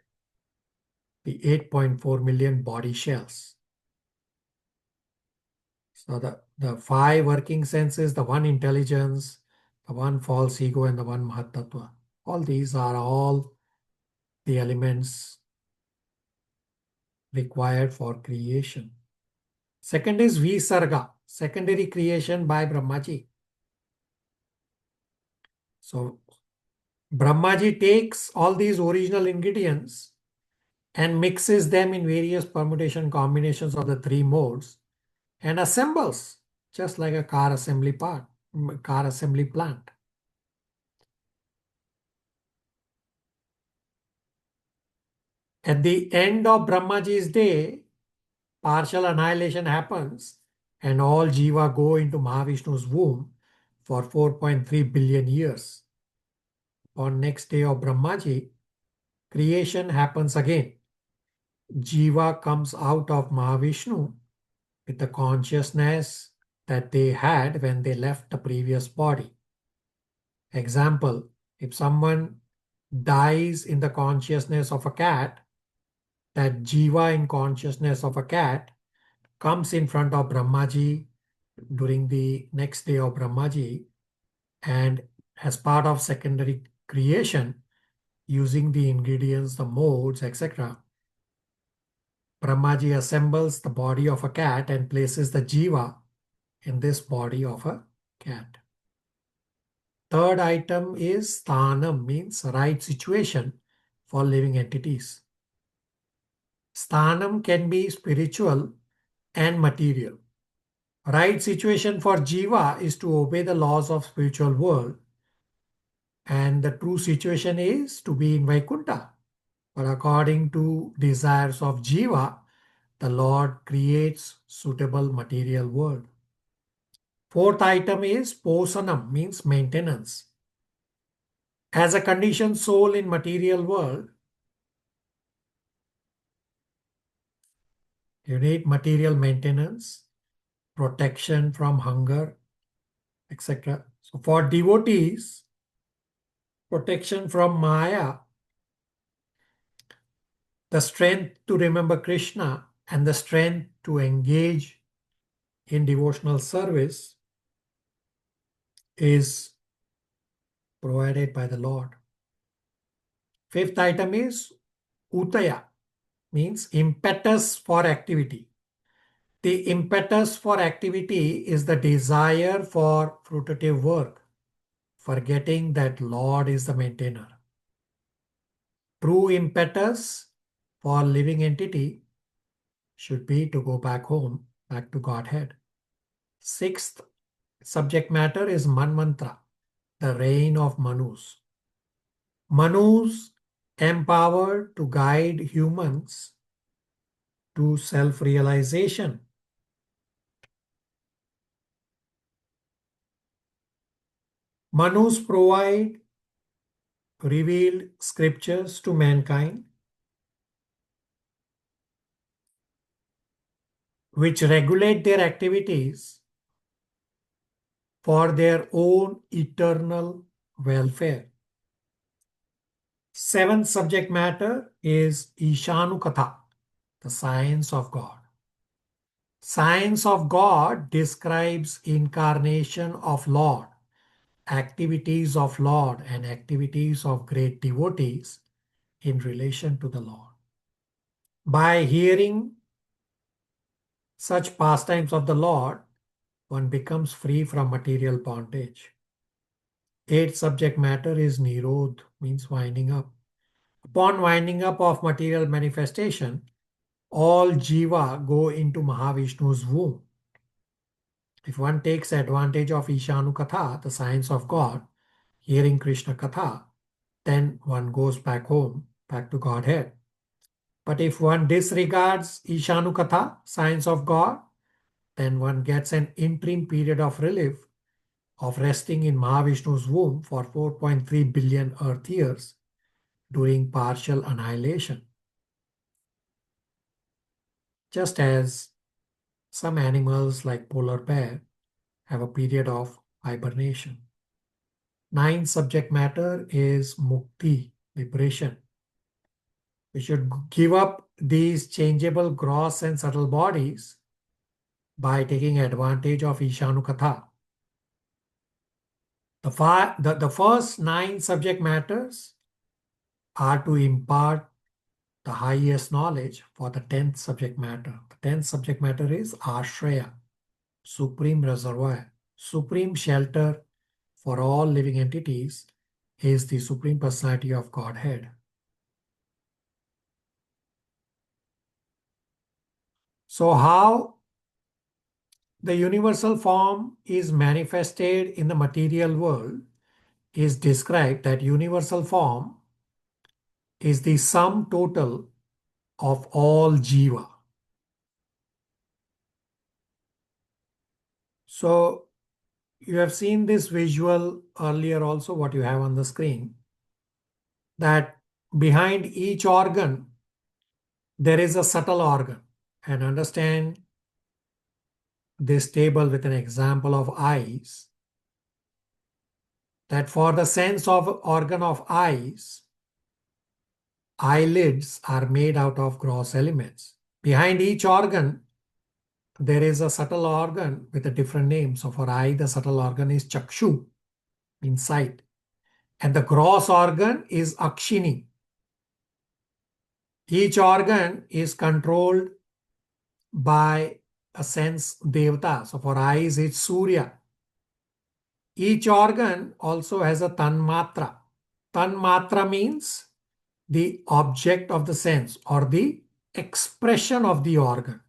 the 8.4 million body shells. So the five working senses, the one intelligence, the one false ego, and the one Mahatattva. All these are all the elements required for creation. Second is Visarga, secondary creation by Brahmaji. So Brahmaji takes all these original ingredients and mixes them in various permutation combinations of the three modes and assembles just like a car assembly plant. At the end of Brahmaji's day, partial annihilation happens and all Jiva go into Mahavishnu's womb for 4.3 billion years. On next day of Brahmaji, creation happens again. Jiva comes out of Mahavishnu with the consciousness that they had when they left the previous body. Example, if someone dies in the consciousness of a cat, that Jiva in consciousness of a cat comes in front of Brahmaji during the next day of Brahmaji, and as part of secondary creation, using the ingredients, the modes, etc., Brahmaji assembles the body of a cat and places the Jiva in this body of a cat. Third item is sthanam, means right situation for living entities. Sthanam can be spiritual and material. Right situation for Jiva is to obey the laws of spiritual world, and the true situation is to be in Vaikuntha. But according to desires of Jiva, the Lord creates suitable material world. Fourth item is posanam, means maintenance. As a conditioned soul in material world, you need material maintenance, protection from hunger, etc. So for devotees, protection from Maya, the strength to remember Krishna, and the strength to engage in devotional service is provided by the Lord. Fifth item is Utaya, means impetus for activity. The impetus for activity is the desire for fruitive work, forgetting that Lord is the maintainer. True impetus for living entity should be to go back home, back to Godhead. Sixth subject matter is Manmantra, the reign of Manus. Manus empowered to guide humans to self-realization. Manus provide revealed scriptures to mankind, which regulate their activities for their own eternal welfare. Seventh subject matter is Ishanukatha, the science of God. Science of God describes incarnation of Lord, activities of Lord, and activities of great devotees in relation to the Lord. By hearing such pastimes of the Lord, one becomes free from material bondage. Eighth subject matter is Nirodh, means winding up. Upon winding up of material manifestation, all Jiva go into Mahavishnu's womb. If one takes advantage of Ishanukatha, the science of God, hearing Krishna Katha, then one goes back home, back to Godhead. But if one disregards Ishanukatha, science of God, then one gets an interim period of relief of resting in Mahavishnu's womb for 4.3 billion earth years during partial annihilation. Just as some animals like polar bear have a period of hibernation. Ninth subject matter is mukti, liberation. We should give up these changeable gross and subtle bodies by taking advantage of Ishanukatha. The first 9 subject matters are to impart the highest knowledge for the 10th subject matter. The 10th subject matter is Ashraya, supreme reservoir, supreme shelter for all living entities is the Supreme Personality of Godhead. So how the universal form is manifested in the material world is described that universal form is the sum total of all jiva. So you have seen this visual earlier also, what you have on the screen, that behind each organ there is a subtle organ. And understand this table with an example of eyes, that for the sense of organ of eyes, eyelids are made out of gross elements. Behind each organ, there is a subtle organ with a different name. So for eye, the subtle organ is chakshu, means sight. And the gross organ is akshini. Each organ is controlled by a sense devata. So for eyes, it's Surya. Each organ also has a tanmatra. Tanmatra means the object of the sense or the expression of the organ.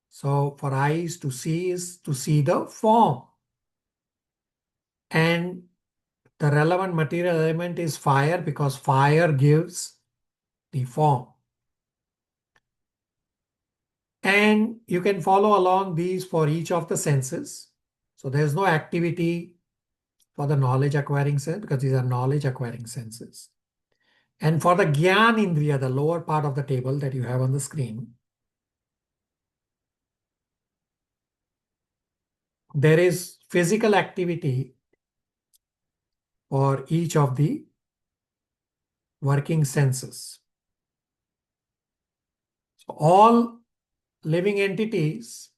So for eyes, to see is to see the form. And the relevant material element is fire because fire gives the form. And you can follow along these for each of the senses. So there's no activity for the knowledge acquiring sense because these are knowledge acquiring senses. And for the Gyan Indriya, the lower part of the table that you have on the screen, there is physical activity for each of the working senses. So all living entities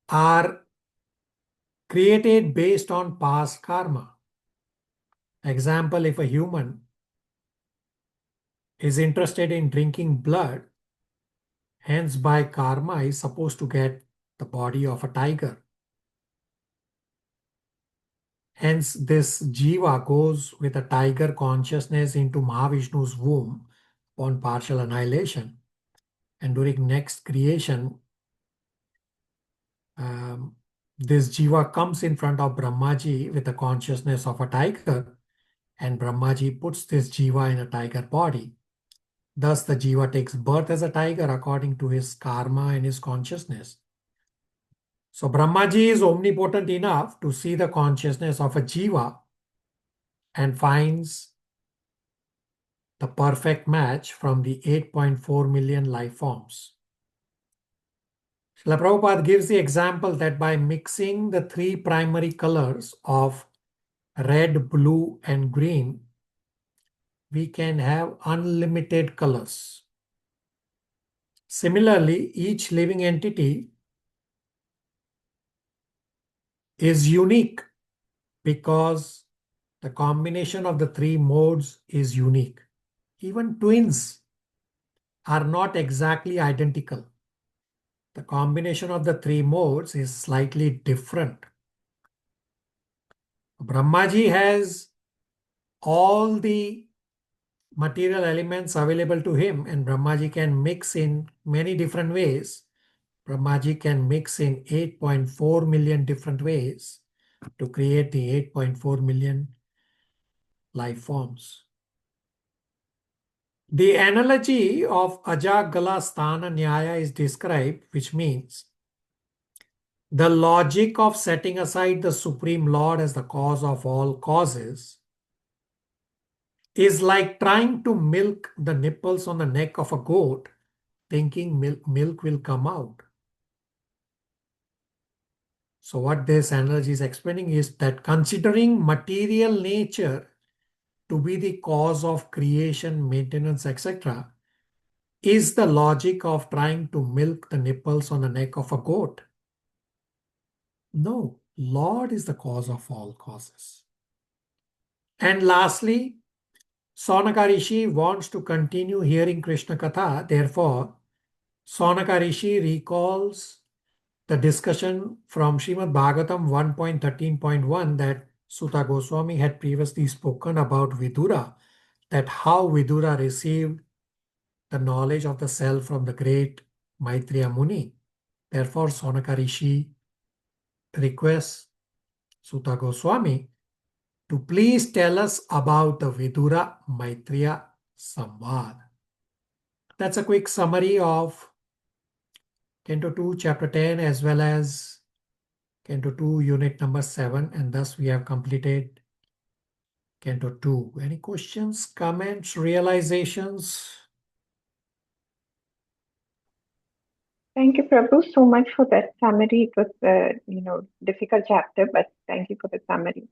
are created based on past karma. Example, if a human is interested in drinking blood, hence by karma is supposed to get the body of a tiger. Hence this jiva goes with a tiger consciousness into Mahavishnu's womb on partial annihilation. And during next creation, this jiva comes in front of Brahmaji with the consciousness of a tiger, and Brahmaji puts this jiva in a tiger body. Thus, the jiva takes birth as a tiger according to his karma and his consciousness. So, Brahmaji is omnipotent enough to see the consciousness of a jiva and finds the perfect match from the 8.4 million life forms. Srila Prabhupada gives the example that by mixing the 3 primary colors of red, blue, and green, we can have unlimited colors. Similarly, each living entity is unique because the combination of the 3 modes is unique. Even twins are not exactly identical. The combination of the 3 modes is slightly different. Brahmaji has all the material elements available to him, and Brahmaji can mix in many different ways. Brahmaji can mix in 8.4 million different ways to create the 8.4 million life forms. The analogy of Ajagala Sthana Nyaya is described, which means the logic of setting aside the Supreme Lord as the cause of all causes is like trying to milk the nipples on the neck of a goat, thinking milk will come out. So what this analogy is explaining is that considering material nature to be the cause of creation, maintenance, etc., is the logic of trying to milk the nipples on the neck of a goat. No, Lord is the cause of all causes. And lastly, Saunaka Rishi wants to continue hearing Krishna Katha. Therefore, Saunaka Rishi recalls the discussion from Srimad Bhagavatam 1.13.1 that Sutta Goswami had previously spoken about Vidura, that how Vidura received the knowledge of the self from the great Maitreya Muni. Therefore, Saunaka Rishi requests Sutta Goswami to please tell us about the Vidura Maitreya Samvad. That's a quick summary of Canto 2, Chapter 10, as well as Canto 2, Unit number 7, and thus we have completed Canto 2. Any questions, comments, realizations? Thank you, Prabhu, so much for that summary. It was a difficult chapter, but thank you for the summary.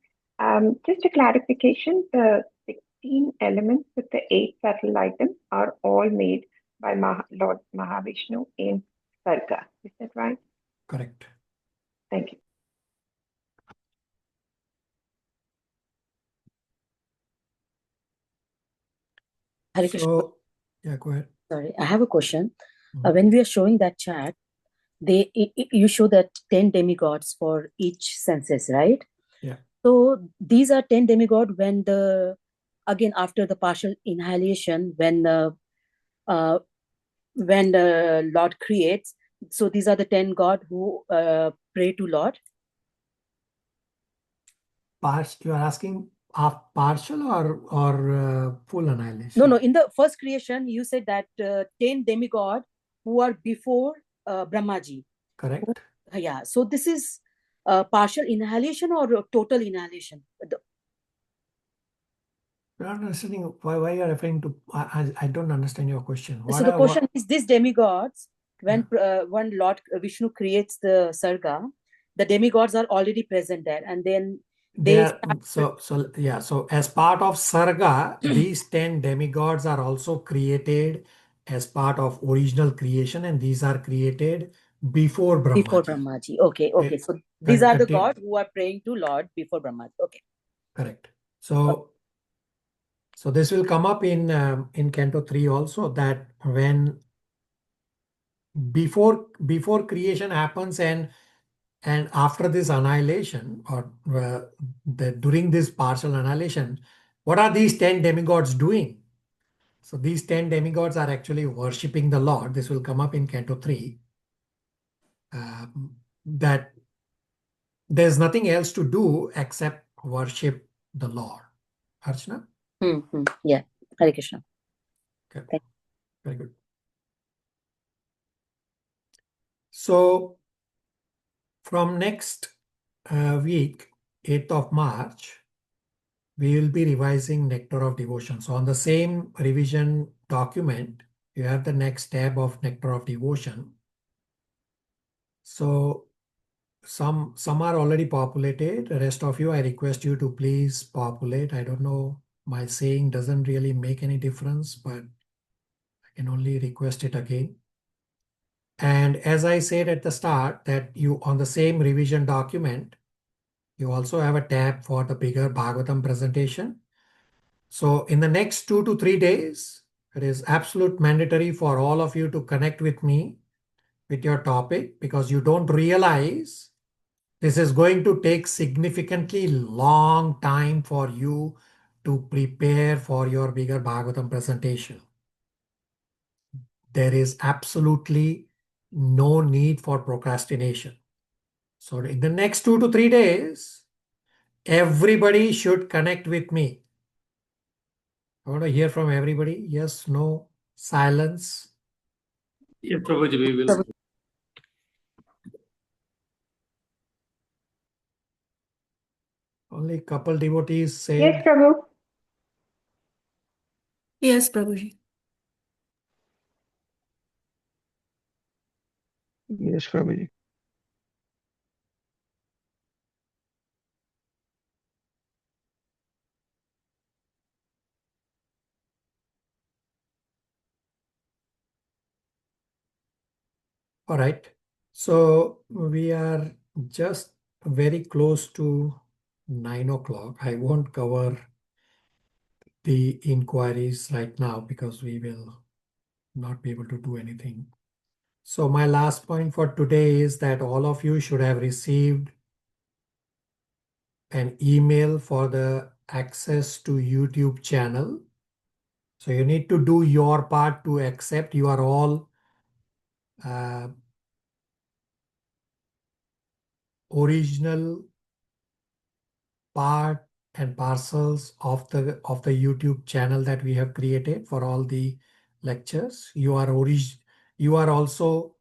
Just a clarification: the 16 elements with the 8 subtle items are all made by Lord Mahavishnu in Sarga. Is that right? Correct. Thank you. Hare Krishna. So, yeah, go ahead. Sorry, I have a question. When we are showing that chart, you show that 10 demigods for each senses, right? Yeah. So these are 10 demigods when again after the partial inhalation, when the Lord creates. So these are the 10 God who pray to Lord. You are asking partial or full annihilation? No. In the first creation, you said that 10 demigod who are before Brahmaji. Correct. Yeah. So this is partial inhalation or total inhalation? I'm not understanding why you are referring to. I don't understand your question. So the question is: these demigods, when Lord Vishnu creates the Sarga, the demigods are already present there, and then so as part of Sarga, these 10 demigods are also created as part of original creation, and these are created before Brahmaji. Before Brahmaji. Okay. So these are the gods who are praying to Lord before Brahmaji. Okay. Correct. So this will come up in Canto 3 also, that when before creation happens and after this annihilation, or during this partial annihilation, what are these 10 demigods doing? So these 10 demigods are actually worshipping the Lord. This will come up in Canto 3. That there's nothing else to do except worship the Lord. Archana? Yeah. Hare Krishna. Okay. Very good. So from next week, 8th of March, we will be revising Nectar of Devotion. So on the same revision document, you have the next tab of Nectar of Devotion. So some are already populated. The rest of you, I request you to please populate. I don't know, my saying doesn't really make any difference, but I can only request it again. And as I said at the start, that you on the same revision document, you also have a tab for the bigger Bhagavatam presentation. So in the next 2 to 3 days, it is absolute mandatory for all of you to connect with me with your topic, because you don't realize this is going to take significantly long time for you to prepare for your bigger Bhagavatam presentation. There is absolutely no need for procrastination. So in the next 2 to 3 days, everybody should connect with me. I want to hear from everybody. Yes, no, silence. Yes, Prabhuji, we will. Only couple devotees said. Yes, Prabhu. Yes, Prabhuji. Yes, Prabhuji. All right. So we are just very close to 9 o'clock. I won't cover the inquiries right now because we will not be able to do anything. So my last point for today is that all of you should have received an email for the access to YouTube channel. So you need to do your part to accept. You are all original part and parcels of the YouTube channel that we have created for all the lectures. You are also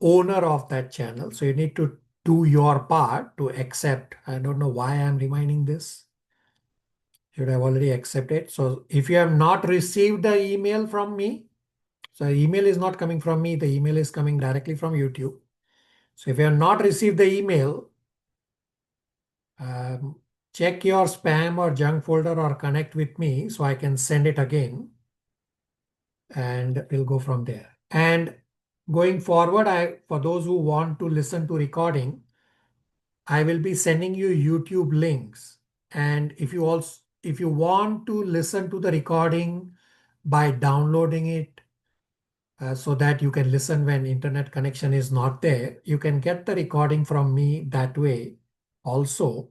owner of that channel. So you need to do your part to accept. I don't know why I'm reminding this. Should have already accepted. So if you have not received the email from me, so email is not coming from me, the email is coming directly from YouTube. So if you have not received the email, check your spam or junk folder or connect with me so I can send it again and we'll go from there. And going forward, for those who want to listen to recording, I will be sending you YouTube links. And if you want to listen to the recording by downloading it so that you can listen when internet connection is not there, you can get the recording from me that way also.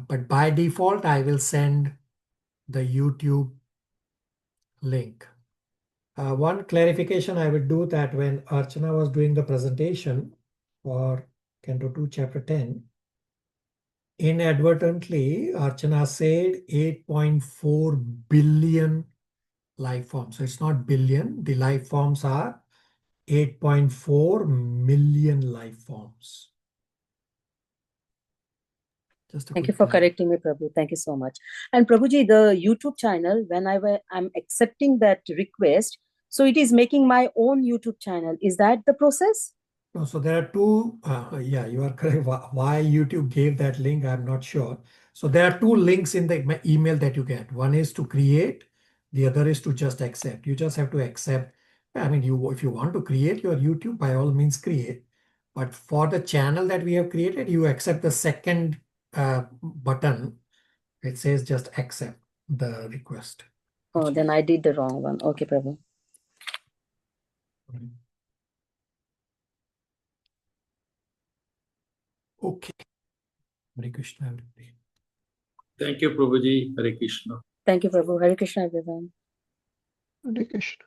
But by default, I will send the YouTube link. One clarification I would do that when Archana was doing the presentation for Canto 2, Chapter 10, inadvertently, Archana said 8.4 billion life forms. So it's not billion. The life forms are 8.4 million life forms. Thank you for correcting me, Prabhu. Thank you so much. And Prabhuji, the YouTube channel, when I'm accepting that request, so it is making my own YouTube channel. Is that the process? No, so there are two, yeah, you are correct. Why YouTube gave that link, I'm not sure. So there are two links in the email that you get. One is to create, the other is to just accept. You just have to accept. I mean, if you want to create your YouTube, by all means create. But for the channel that we have created, you accept the second button. It says just accept the request. Oh, then I did the wrong one. Okay, Prabhu. Okay. Hare Krishna. Thank you, Prabhuji. Hare Krishna. Thank you, Prabhu. Hare Krishna, everyone. Hare Krishna.